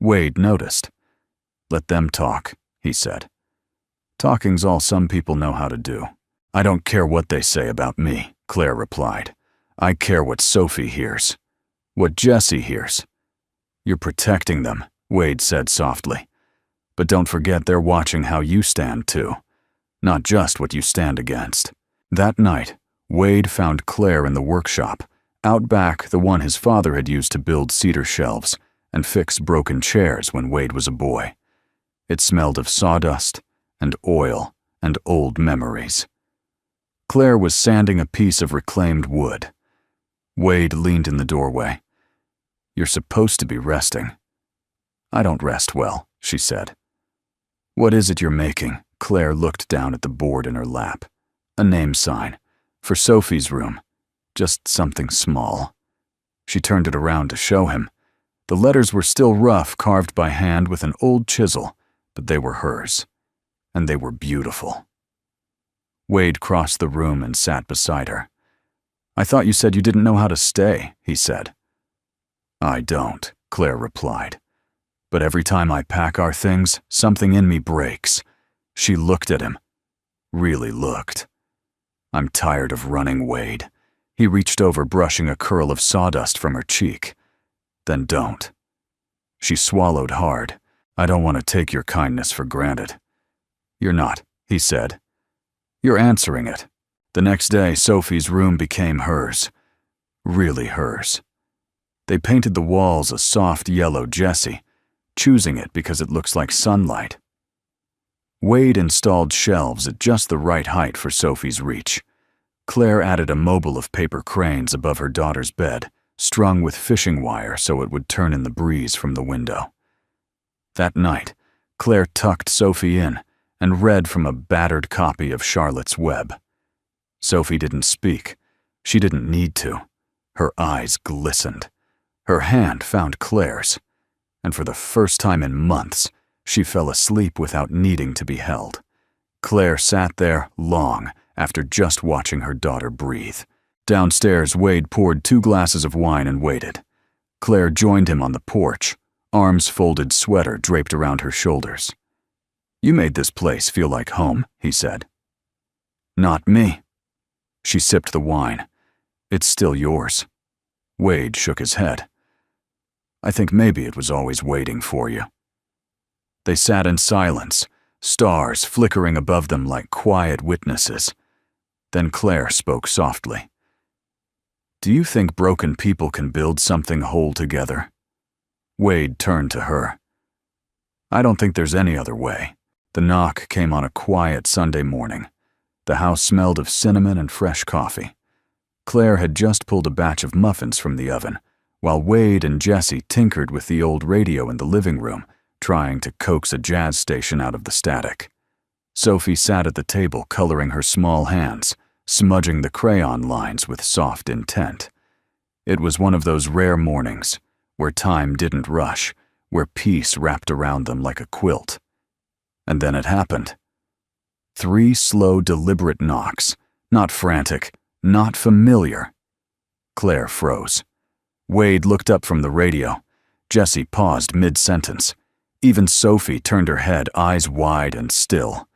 Wade noticed. "Let them talk," he said. "Talking's all some people know how to do." "I don't care what they say about me," Claire replied. "I care what Sophie hears. What Jesse hears." "You're protecting them," Wade said softly. "But don't forget they're watching how you stand too, not just what you stand against." That night, Wade found Claire in the workshop, out back, the one his father had used to build cedar shelves and fix broken chairs when Wade was a boy. It smelled of sawdust and oil and old memories. Claire was sanding a piece of reclaimed wood. Wade leaned in the doorway. "You're supposed to be resting." "I don't rest well," she said. "What is it you're making?" Claire looked down at the board in her lap. "A name sign. For Sophie's room. Just something small." She turned it around to show him. The letters were still rough, carved by hand with an old chisel, but they were hers. And they were beautiful. Wade crossed the room and sat beside her. "I thought you said you didn't know how to stay," he said. "I don't," Claire replied. "But every time I pack our things, something in me breaks." She looked at him. Really looked. "I'm tired of running, Wade." He reached over, brushing a curl of sawdust from her cheek. "Then don't." She swallowed hard. "I don't want to take your kindness for granted." "You're not," he said. "You're answering it." The next day, Sophie's room became hers. Really hers. They painted the walls a soft yellow Jesse, choosing it because it looks like sunlight. Wade installed shelves at just the right height for Sophie's reach. Claire added a mobile of paper cranes above her daughter's bed, strung with fishing wire so it would turn in the breeze from the window. That night, Claire tucked Sophie in and read from a battered copy of Charlotte's Web. Sophie didn't speak. She didn't need to. Her eyes glistened. Her hand found Claire's, and for the first time in months, she fell asleep without needing to be held. Claire sat there long after just watching her daughter breathe. Downstairs, Wade poured 2 glasses of wine and waited. Claire joined him on the porch, arms folded, sweater draped around her shoulders. "You made this place feel like home," he said. "Not me." She sipped the wine. "It's still yours." Wade shook his head. "I think maybe it was always waiting for you." They sat in silence, stars flickering above them like quiet witnesses. Then Claire spoke softly. "Do you think broken people can build something whole together?" Wade turned to her. "I don't think there's any other way." The knock came on a quiet Sunday morning. The house smelled of cinnamon and fresh coffee. Claire had just pulled a batch of muffins from the oven, while Wade and Jesse tinkered with the old radio in the living room, trying to coax a jazz station out of the static. Sophie sat at the table, coloring her small hands, smudging the crayon lines with soft intent. It was one of those rare mornings where time didn't rush, where peace wrapped around them like a quilt. And then it happened. 3 slow, deliberate knocks, not frantic, not familiar. Claire froze. Wade looked up from the radio. Jesse paused mid-sentence. Even Sophie turned her head, eyes wide and still.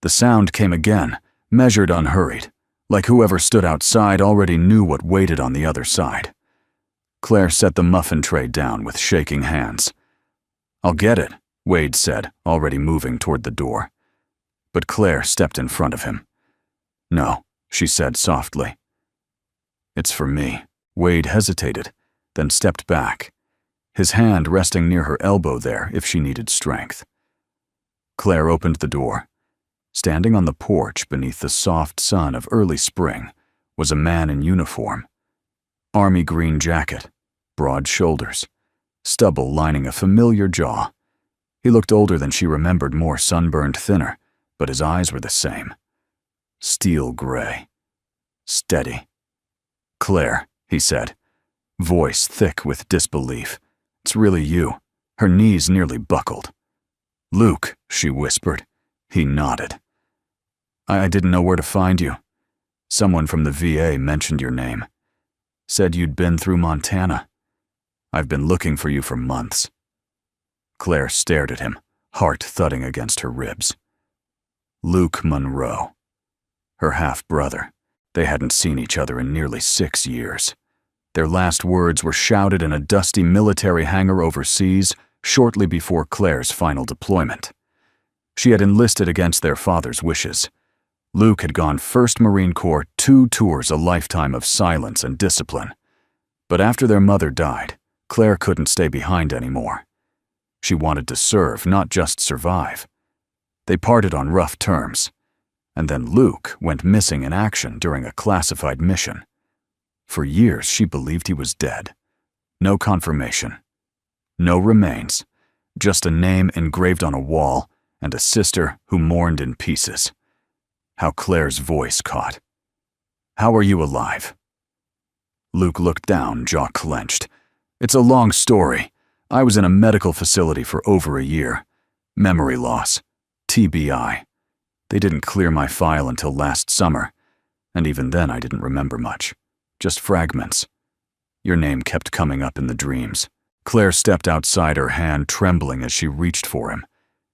The sound came again, measured, unhurried, like whoever stood outside already knew what waited on the other side. Claire set the muffin tray down with shaking hands. "I'll get it," Wade said, already moving toward the door. But Claire stepped in front of him. "No," she said softly. "It's for me." Wade hesitated, then stepped back, his hand resting near her elbow there if she needed strength. Claire opened the door. Standing on the porch beneath the soft sun of early spring was a man in uniform. Army green jacket, broad shoulders, stubble lining a familiar jaw. He looked older than she remembered, more sunburned, thinner, but his eyes were the same. Steel gray. Steady. "Claire," he said, voice thick with disbelief. "It's really you." Her knees nearly buckled. "Luke," she whispered. He nodded. I didn't know where to find you. Someone from the VA mentioned your name." Said you'd been through Montana. I've been looking for you for months." Claire stared at him, heart thudding against her ribs. Luke Monroe. Her half-brother. They hadn't seen each other in nearly 6 years. Their last words were shouted in a dusty military hangar overseas shortly before Claire's final deployment. She had enlisted against their father's wishes. Luke had gone 1st Marine Corps 2 tours, a lifetime of silence and discipline. But after their mother died, Claire couldn't stay behind anymore. She wanted to serve, not just survive. They parted on rough terms, and then Luke went missing in action during a classified mission. For years, she believed he was dead. No confirmation. No remains. Just a name engraved on a wall and a sister who mourned in pieces. How Claire's voice caught. "How are you alive?" Luke looked down, jaw clenched. "It's a long story. I was in a medical facility for over a year. Memory loss. TBI. They didn't clear my file until last summer, and even then I didn't remember much. Just fragments. Your name kept coming up in the dreams." Claire stepped outside, her hand trembling as she reached for him.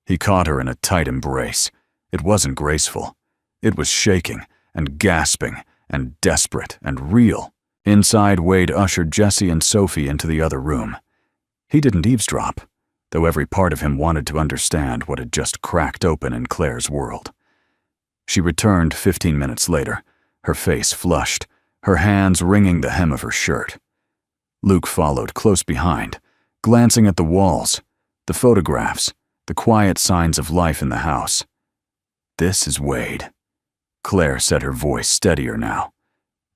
He caught her in a tight embrace. It wasn't graceful. It was shaking and gasping and desperate and real. Inside, Wade ushered Jesse and Sophie into the other room. He didn't eavesdrop, though every part of him wanted to understand what had just cracked open in Claire's world. She returned 15 minutes later, her face flushed, her hands wringing the hem of her shirt. Luke followed close behind, glancing at the walls, the photographs, the quiet signs of life in the house. "This is Wade." Claire said, her voice steadier now.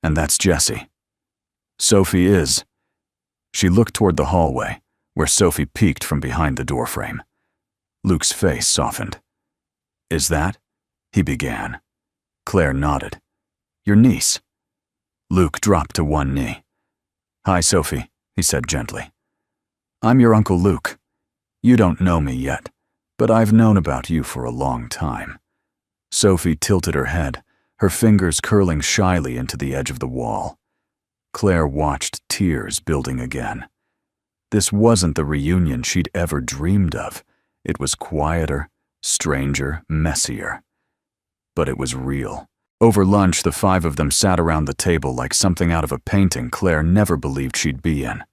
"And that's Jesse. Sophie is." She looked toward the hallway, where Sophie peeked from behind the doorframe. Luke's face softened. "Is that?" he began. Claire nodded. "Your niece." Luke dropped to one knee. "Hi, Sophie," he said gently. "I'm your Uncle Luke. You don't know me yet, but I've known about you for a long time." Sophie tilted her head, her fingers curling shyly into the edge of the wall. Claire watched tears building again. This wasn't the reunion she'd ever dreamed of. It was quieter, stranger, messier. But it was real. Over lunch, the 5 of them sat around the table like something out of a painting Claire never believed she'd be in.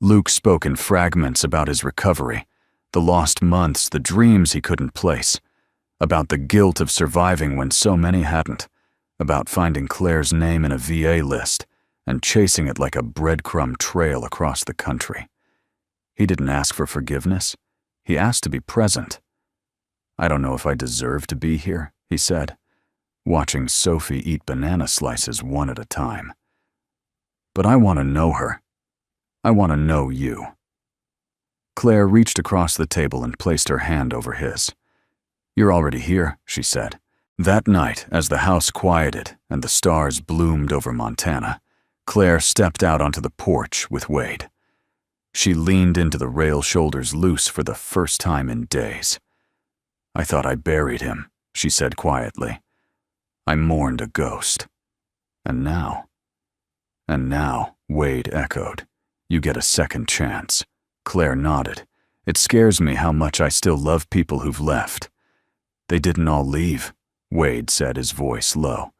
Luke spoke in fragments about his recovery, the lost months, the dreams he couldn't place, about the guilt of surviving when so many hadn't, about finding Claire's name in a VA list and chasing it like a breadcrumb trail across the country. He didn't ask for forgiveness. He asked to be present. "I don't know if I deserve to be here," he said, watching Sophie eat banana slices one at a time. "But I want to know her. I want to know you." Claire reached across the table and placed her hand over his. "You're already here," she said. That night, as the house quieted and the stars bloomed over Montana, Claire stepped out onto the porch with Wade. She leaned into the rail, shoulders loose for the first time in days. "I thought I buried him," she said quietly. "I mourned a ghost. And now?" "And now," Wade echoed, "you get a second chance." Claire nodded. "It scares me how much I still love people who've left." "They didn't all leave," Wade said, his voice low.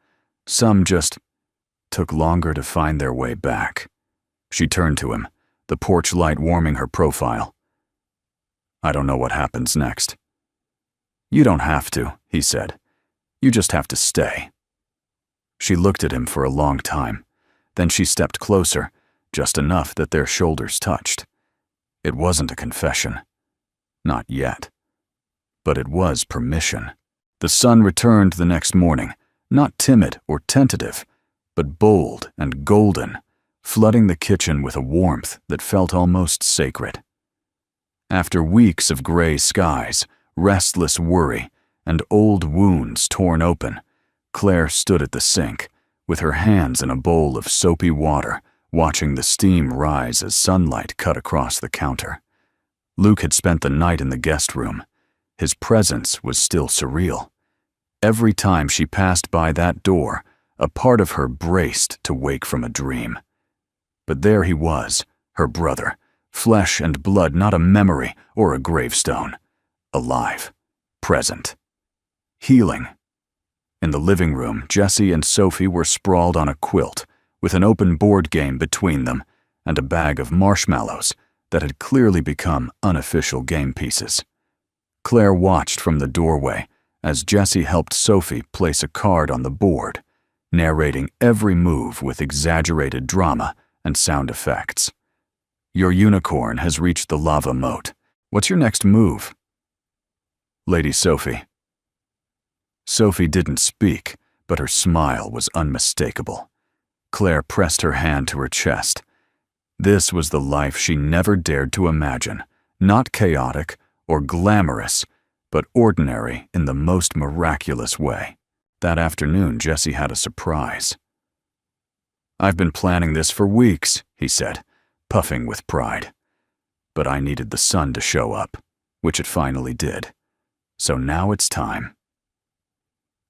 "Some just took longer to find their way back." She turned to him, the porch light warming her profile. "I don't know what happens next." "You don't have to," he said. "You just have to stay." She looked at him for a long time. Then she stepped closer, just enough that their shoulders touched. It wasn't a confession. Not yet. But it was permission. The sun returned the next morning, not timid or tentative, but bold and golden, flooding the kitchen with a warmth that felt almost sacred. After weeks of gray skies, restless worry, and old wounds torn open, Claire stood at the sink, with her hands in a bowl of soapy water, watching the steam rise as sunlight cut across the counter. Luke had spent the night in the guest room. His presence was still surreal. Every time she passed by that door, a part of her braced to wake from a dream. But there he was, her brother, flesh and blood, not a memory or a gravestone. Alive, present, healing. In the living room, Jessie and Sophie were sprawled on a quilt, with an open board game between them and a bag of marshmallows that had clearly become unofficial game pieces. Claire watched from the doorway as Jessie helped Sophie place a card on the board, narrating every move with exaggerated drama and sound effects. Your unicorn has reached the lava moat. What's your next move? Lady Sophie. Sophie didn't speak, but her smile was unmistakable. Claire pressed her hand to her chest. This was the life she never dared to imagine, not chaotic or glamorous, but ordinary in the most miraculous way. That afternoon, Jessie had a surprise. I've been planning this for weeks, he said, puffing with pride. But I needed the sun to show up, which it finally did. So now it's time.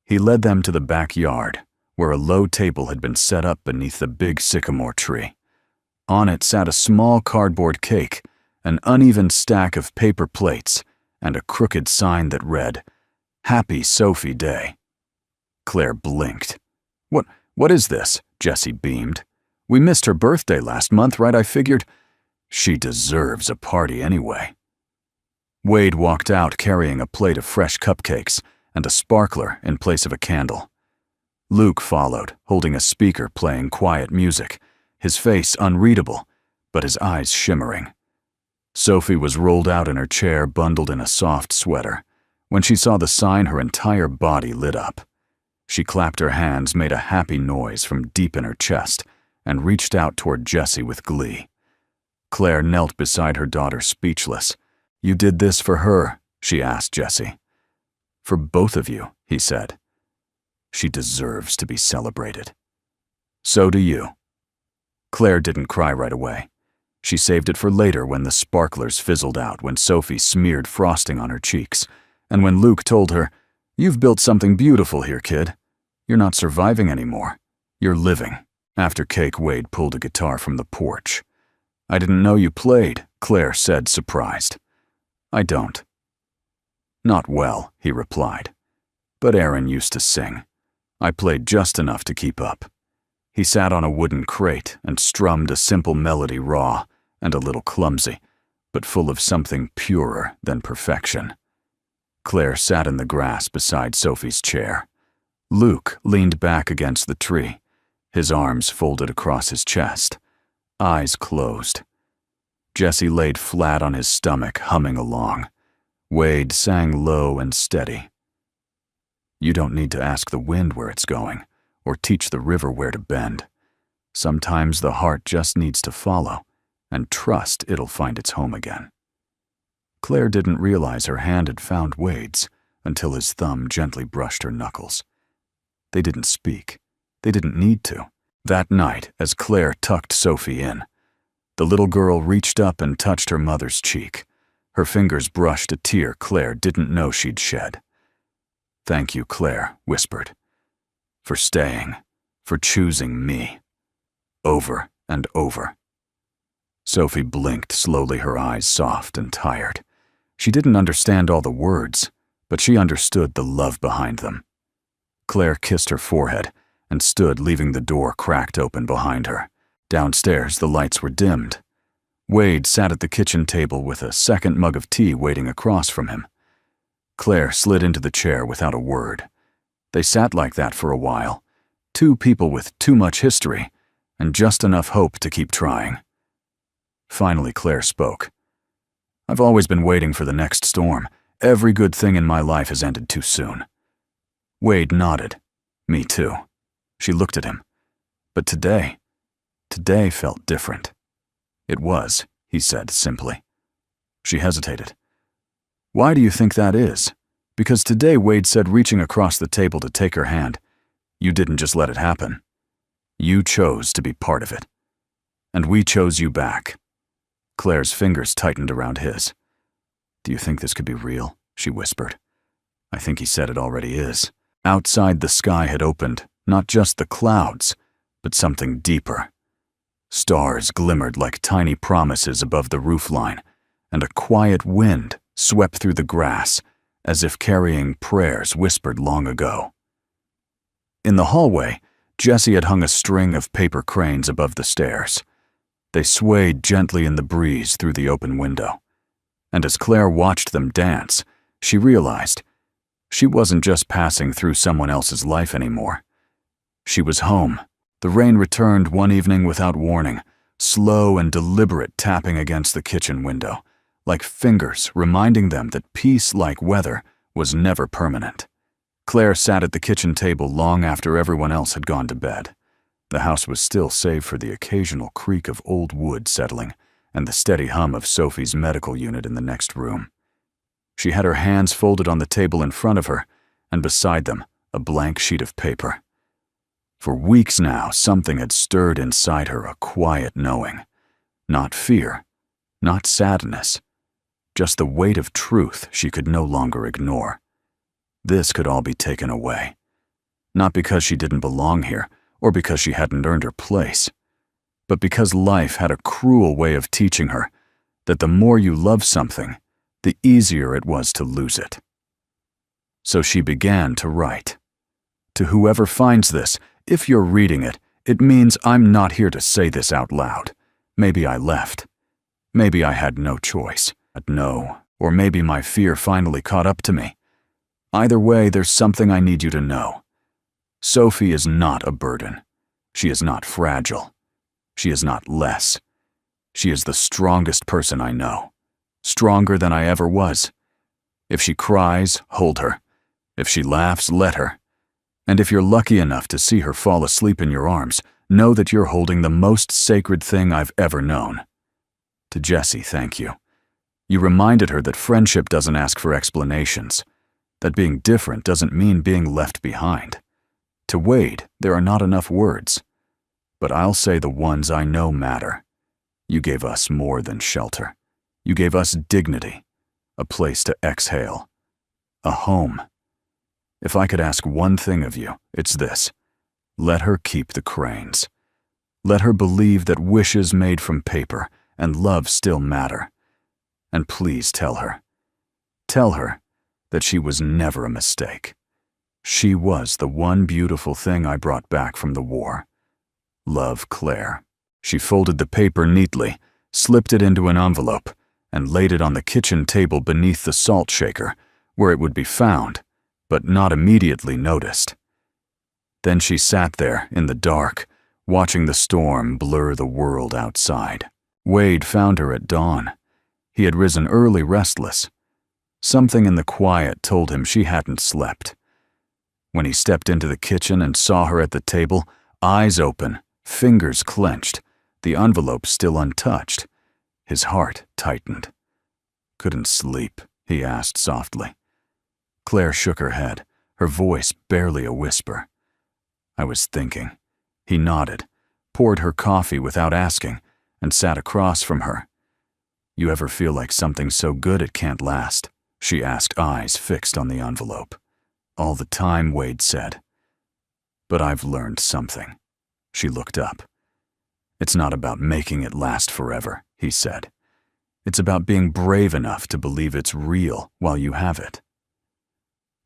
He led them to the backyard, where a low table had been set up beneath the big sycamore tree. On it sat a small cardboard cake, an uneven stack of paper plates, and a crooked sign that read, Happy Sophie Day. Claire blinked. What is this? Jessie beamed. We missed her birthday last month, right? I figured she deserves a party anyway. Wade walked out carrying a plate of fresh cupcakes and a sparkler in place of a candle. Luke followed, holding a speaker playing quiet music, his face unreadable, but his eyes shimmering. Sophie was rolled out in her chair, bundled in a soft sweater. When she saw the sign, her entire body lit up. She clapped her hands, made a happy noise from deep in her chest, and reached out toward Jessie with glee. Claire knelt beside her daughter, speechless. You did this for her, she asked Jessie. For both of you, he said. She deserves to be celebrated. So do you. Claire didn't cry right away. She saved it for later when the sparklers fizzled out, when Sophie smeared frosting on her cheeks, and when Luke told her, You've built something beautiful here, kid. You're not surviving anymore. You're living. After cake, Wade pulled a guitar from the porch. I didn't know you played, Claire said, surprised. I don't. Not well, he replied. But Aaron used to sing. I played just enough to keep up. He sat on a wooden crate and strummed a simple melody, raw and a little clumsy, but full of something purer than perfection. Claire sat in the grass beside Sophie's chair. Luke leaned back against the tree, his arms folded across his chest, eyes closed. Jessie laid flat on his stomach, humming along. Wade sang low and steady. You don't need to ask the wind where it's going, or teach the river where to bend. Sometimes the heart just needs to follow, and trust it'll find its home again. Claire didn't realize her hand had found Wade's until his thumb gently brushed her knuckles. They didn't speak. They didn't need to. That night, as Claire tucked Sophie in, the little girl reached up and touched her mother's cheek. Her fingers brushed a tear Claire didn't know she'd shed. Thank you, Claire whispered, for staying, for choosing me. Over and over. Sophie blinked slowly, her eyes soft and tired. She didn't understand all the words, but she understood the love behind them. Claire kissed her forehead and stood, leaving the door cracked open behind her. Downstairs, the lights were dimmed. Wade sat at the kitchen table with a second mug of tea waiting across from him. Claire slid into the chair without a word. They sat like that for a while, two people with too much history and just enough hope to keep trying. Finally, Claire spoke. I've always been waiting for the next storm. Every good thing in my life has ended too soon. Wade nodded. Me too. She looked at him. But today felt different. It was, he said simply. She hesitated. Why do you think that is? Because today, Wade said, reaching across the table to take her hand, you didn't just let it happen. You chose to be part of it. And we chose you back. Claire's fingers tightened around his. Do you think this could be real? She whispered. I think he said it already is. Outside, the sky had opened, not just the clouds, but something deeper. Stars glimmered like tiny promises above the roofline, and a quiet wind swept through the grass as if carrying prayers whispered long ago. In the hallway, Jessie had hung a string of paper cranes above the stairs. They swayed gently in the breeze through the open window. And as Claire watched them dance, she realized she wasn't just passing through someone else's life anymore. She was home. The rain returned one evening without warning, slow and deliberate tapping against the kitchen window, like fingers reminding them that peace, like weather, was never permanent. Claire sat at the kitchen table long after everyone else had gone to bed. The house was still save for the occasional creak of old wood settling and the steady hum of Sophie's medical unit in the next room. She had her hands folded on the table in front of her, and beside them, a blank sheet of paper. For weeks now, something had stirred inside her, a quiet knowing. Not fear, not sadness, just the weight of truth she could no longer ignore. This could all be taken away. Not because she didn't belong here, or because she hadn't earned her place, but because life had a cruel way of teaching her that the more you love something, the easier it was to lose it. So she began to write. To whoever finds this, if you're reading it, it means I'm not here to say this out loud. Maybe I left. Maybe I had no choice. No, or maybe my fear finally caught up to me. Either way, there's something I need you to know. Sophie is not a burden. She is not fragile. She is not less. She is the strongest person I know. Stronger than I ever was. If she cries, hold her. If she laughs, let her. And if you're lucky enough to see her fall asleep in your arms, know that you're holding the most sacred thing I've ever known. To Jessie, thank you. You reminded her that friendship doesn't ask for explanations, that being different doesn't mean being left behind. To Wade, there are not enough words, but I'll say the ones I know matter. You gave us more than shelter. You gave us dignity, a place to exhale, a home. If I could ask one thing of you, it's this. Let her keep the cranes. Let her believe that wishes made from paper and love still matter. And please tell her that she was never a mistake. She was the one beautiful thing I brought back from the war. Love, Claire. She folded the paper neatly, slipped it into an envelope, and laid it on the kitchen table beneath the salt shaker, where it would be found, but not immediately noticed. Then she sat there in the dark, watching the storm blur the world outside. Wade found her at dawn. He had risen early, restless. Something in the quiet told him she hadn't slept. When he stepped into the kitchen and saw her at the table, eyes open, fingers clenched, the envelope still untouched, his heart tightened. "Couldn't sleep?" he asked softly. Claire shook her head, her voice barely a whisper. "I was thinking." He nodded, poured her coffee without asking, and sat across from her. "You ever feel like something so good it can't last?" she asked, eyes fixed on the envelope. "All the time," Wade said. "But I've learned something." She looked up. "It's not about making it last forever," he said. "It's about being brave enough to believe it's real while you have it."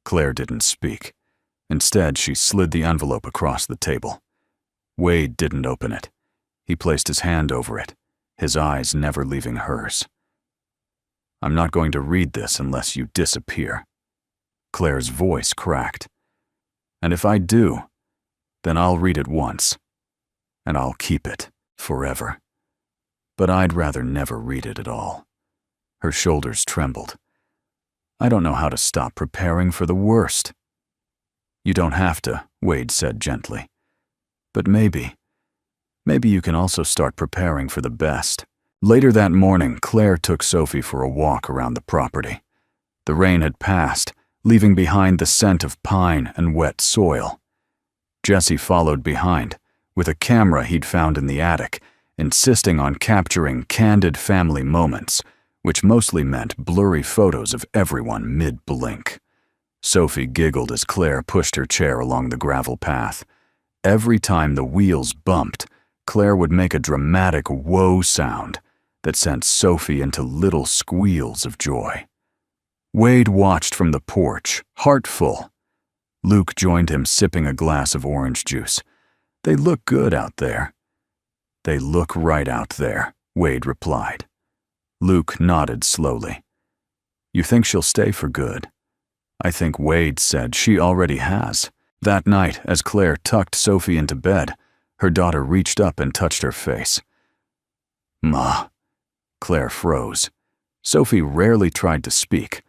Claire didn't speak. Instead, she slid the envelope across the table. Wade didn't open it. He placed his hand over it, his eyes never leaving hers. "I'm not going to read this unless you disappear." Claire's voice cracked. "And if I do, then I'll read it once, and I'll keep it forever. But I'd rather never read it at all." Her shoulders trembled. "I don't know how to stop preparing for the worst." "You don't have to," Wade said gently. "But maybe you can also start preparing for the best." Later that morning, Claire took Sophie for a walk around the property. The rain had passed, leaving behind the scent of pine and wet soil. Jessie followed behind, with a camera he'd found in the attic, insisting on capturing candid family moments, which mostly meant blurry photos of everyone mid-blink. Sophie giggled as Claire pushed her chair along the gravel path. Every time the wheels bumped, Claire would make a dramatic whoa sound that sent Sophie into little squeals of joy. Wade watched from the porch, heart full. Luke joined him sipping a glass of orange juice. "They look good out there." "They look right out there," Wade replied. Luke nodded slowly. "You think she'll stay for good?" "I think Wade said she already has." That night, as Claire tucked Sophie into bed, her daughter reached up and touched her face. "Ma." Claire froze. Sophie rarely tried to speak.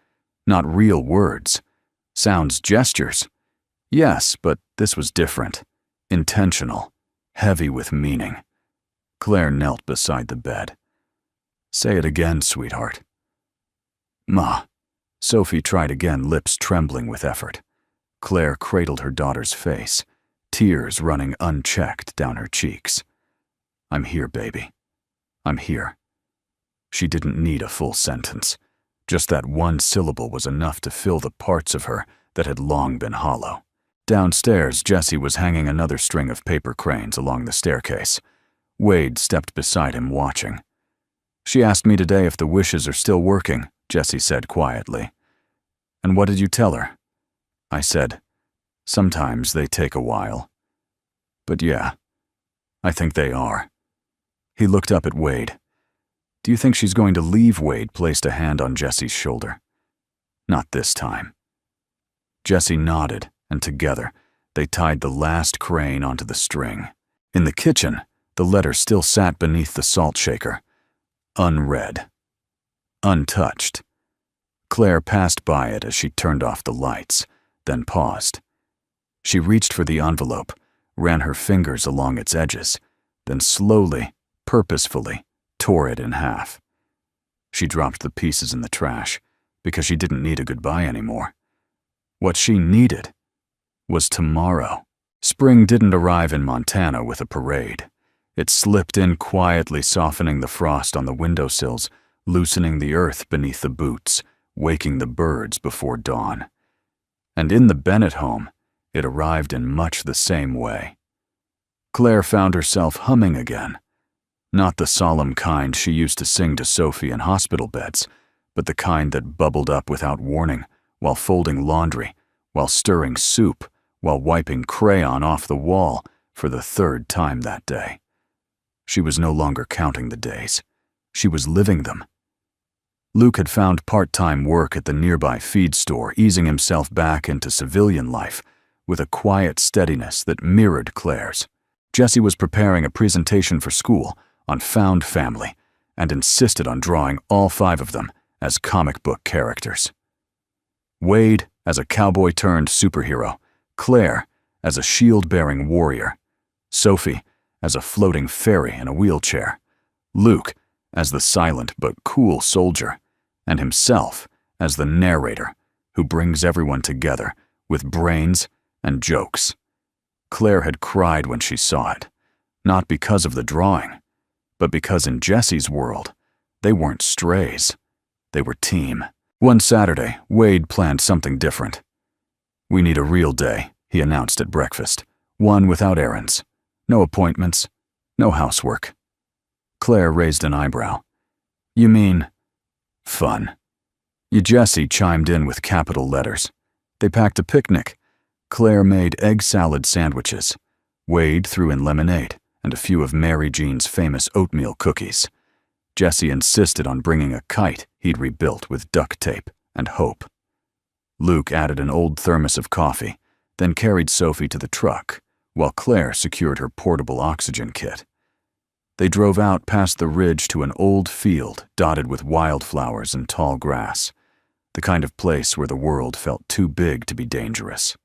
Not real words. Sounds, gestures. Yes, but this was different. Intentional. Heavy with meaning. Claire knelt beside the bed. "Say it again, sweetheart." "Ma." Sophie tried again, lips trembling with effort. Claire cradled her daughter's face, tears running unchecked down her cheeks. "I'm here, baby. I'm here." She didn't need a full sentence. Just that one syllable was enough to fill the parts of her that had long been hollow. Downstairs, Jessie was hanging another string of paper cranes along the staircase. Wade stepped beside him, watching. "She asked me today if the wishes are still working," Jessie said quietly. "And what did you tell her?" I said, "Sometimes they take a while." "But yeah, I think they are." He looked up at Wade. "Do you think she's going to leave?" Wade placed a hand on Jessie's shoulder. "Not this time." Jessie nodded, and together, they tied the last crane onto the string. In the kitchen, the letter still sat beneath the salt shaker. Unread. Untouched. Claire passed by it as she turned off the lights, then paused. She reached for the envelope, ran her fingers along its edges, then slowly, purposefully, tore it in half. She dropped the pieces in the trash, because she didn't need a goodbye anymore. What she needed was tomorrow. Spring didn't arrive in Montana with a parade. It slipped in quietly, softening the frost on the windowsills, loosening the earth beneath the boots, waking the birds before dawn. And in the Bennett home, it arrived in much the same way. Claire found herself humming again. Not the solemn kind she used to sing to Sophie in hospital beds, but the kind that bubbled up without warning, while folding laundry, while stirring soup, while wiping crayon off the wall for the third time that day. She was no longer counting the days. She was living them. Luke had found part-time work at the nearby feed store, easing himself back into civilian life with a quiet steadiness that mirrored Claire's. Jessie was preparing a presentation for school on found family and insisted on drawing all 5 of them as comic book characters. Wade as a cowboy-turned-superhero, Claire as a shield-bearing warrior, Sophie as a floating fairy in a wheelchair, Luke as the silent but cool soldier, and himself as the narrator who brings everyone together with brains and jokes. Claire had cried when she saw it, not because of the drawing, but because in Jessie's world, they weren't strays. They were team. One Saturday, Wade planned something different. "We need a real day," he announced at breakfast. "One without errands. No appointments. No housework." Claire raised an eyebrow. "You mean fun?" Jessie chimed in with capital letters. They packed a picnic. Claire made egg salad sandwiches. Wade threw in lemonade and a few of Mary Jean's famous oatmeal cookies. Jessie insisted on bringing a kite he'd rebuilt with duct tape and hope. Luke added an old thermos of coffee, then carried Sophie to the truck, while Claire secured her portable oxygen kit. They drove out past the ridge to an old field dotted with wildflowers and tall grass, the kind of place where the world felt too big to be dangerous.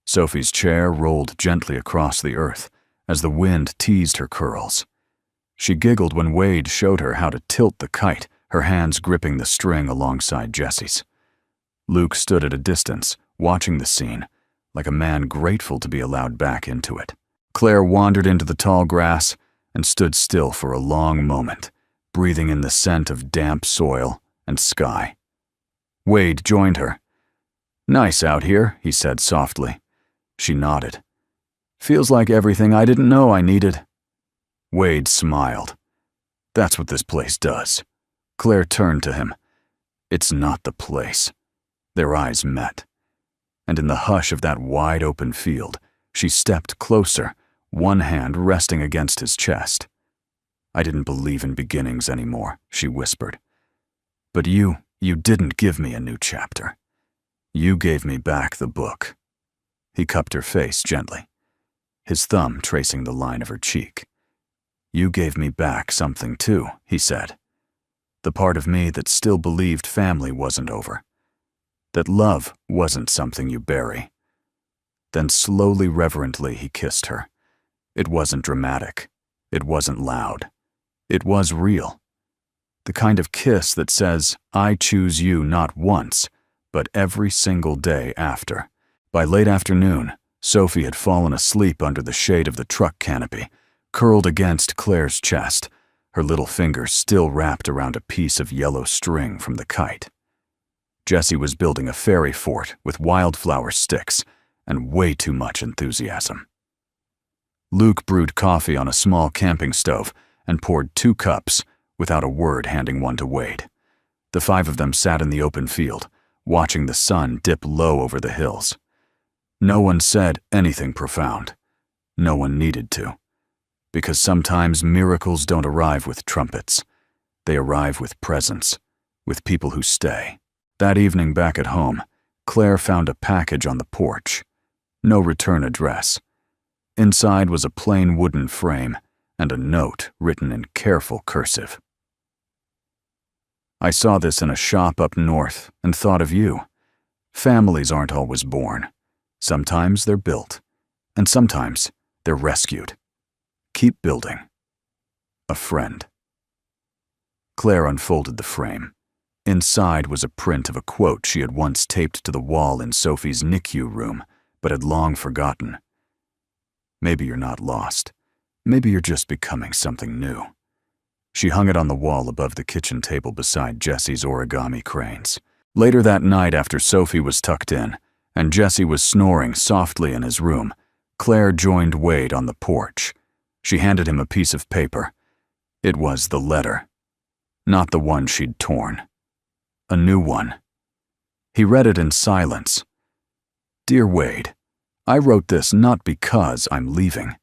Sophie's chair rolled gently across the earth as the wind teased her curls. She giggled when Wade showed her how to tilt the kite, her hands gripping the string alongside Jessie's. Luke stood at a distance, watching the scene, like a man grateful to be allowed back into it. Claire wandered into the tall grass and stood still for a long moment, breathing in the scent of damp soil and sky. Wade joined her. "Nice out here," he said softly. She nodded. "Feels like everything I didn't know I needed." Wade smiled. That's what this place does. Claire turned to him. It's not the place. Their eyes met. And in the hush of that wide-open field, she stepped closer, one hand resting against his chest. I didn't believe in beginnings anymore, she whispered. But you didn't give me a new chapter. You gave me back the book. He cupped her face gently, his thumb tracing the line of her cheek. You gave me back something too, he said. The part of me that still believed family wasn't over. That love wasn't something you bury. Then slowly, reverently, he kissed her. It wasn't dramatic. It wasn't loud. It was real. The kind of kiss that says, I choose you not once, but every single day after. By late afternoon, Sophie had fallen asleep under the shade of the truck canopy, curled against Claire's chest, her little fingers still wrapped around a piece of yellow string from the kite. Jessie was building a fairy fort with wildflower sticks and way too much enthusiasm. Luke brewed coffee on a small camping stove and poured 2 cups, without a word handing one to Wade. The 5 of them sat in the open field, watching the sun dip low over the hills. No one said anything profound. No one needed to. Because sometimes miracles don't arrive with trumpets. They arrive with presence, with people who stay. That evening back at home, Claire found a package on the porch. No return address. Inside was a plain wooden frame and a note written in careful cursive. I saw this in a shop up north and thought of you. Families aren't always born. Sometimes they're built, and sometimes they're rescued. Keep building. A friend. Claire unfolded the frame. Inside was a print of a quote she had once taped to the wall in Sophie's NICU room, but had long forgotten. Maybe you're not lost. Maybe you're just becoming something new. She hung it on the wall above the kitchen table beside Jessie's origami cranes. Later that night, after Sophie was tucked in, and Jessie was snoring softly in his room, Claire joined Wade on the porch. She handed him a piece of paper. It was the letter. Not the one she'd torn. A new one. He read it in silence. Dear Wade, I wrote this not because I'm leaving,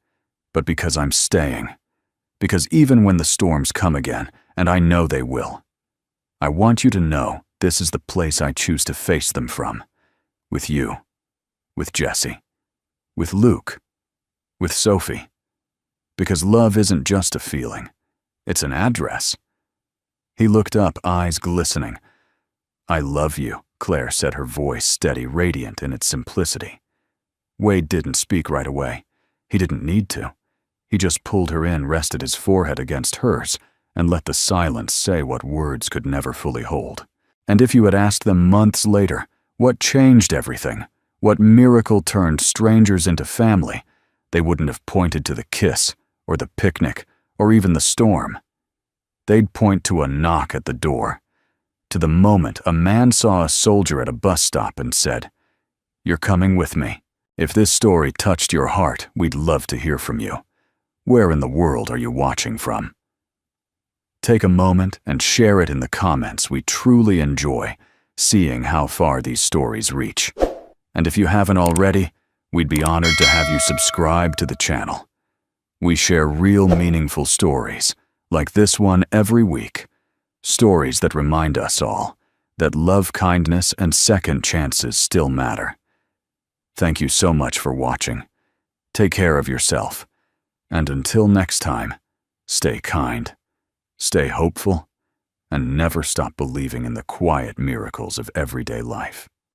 but because I'm staying. Because even when the storms come again, and I know they will, I want you to know this is the place I choose to face them from. With you. With Jessie. With Luke. With Sophie. Because love isn't just a feeling. It's an address. He looked up, eyes glistening. I love you, Claire said, her voice steady, radiant in its simplicity. Wade didn't speak right away. He didn't need to. He just pulled her in, rested his forehead against hers, and let the silence say what words could never fully hold. And if you had asked them months later, what changed everything, what miracle turned strangers into family, they wouldn't have pointed to the kiss, or the picnic, or even the storm. They'd point to a knock at the door, to the moment a man saw a soldier at a bus stop and said, "You're coming with me. If this story touched your heart, we'd love to hear from you. Where in the world are you watching from?" Take a moment and share it in the comments. We truly enjoy seeing how far these stories reach. And if you haven't already, we'd be honored to have you subscribe to the channel. We share real, meaningful stories, like this one every week. Stories that remind us all that love, kindness, and second chances still matter. Thank you so much for watching. Take care of yourself. And until next time, stay kind, stay hopeful, and never stop believing in the quiet miracles of everyday life.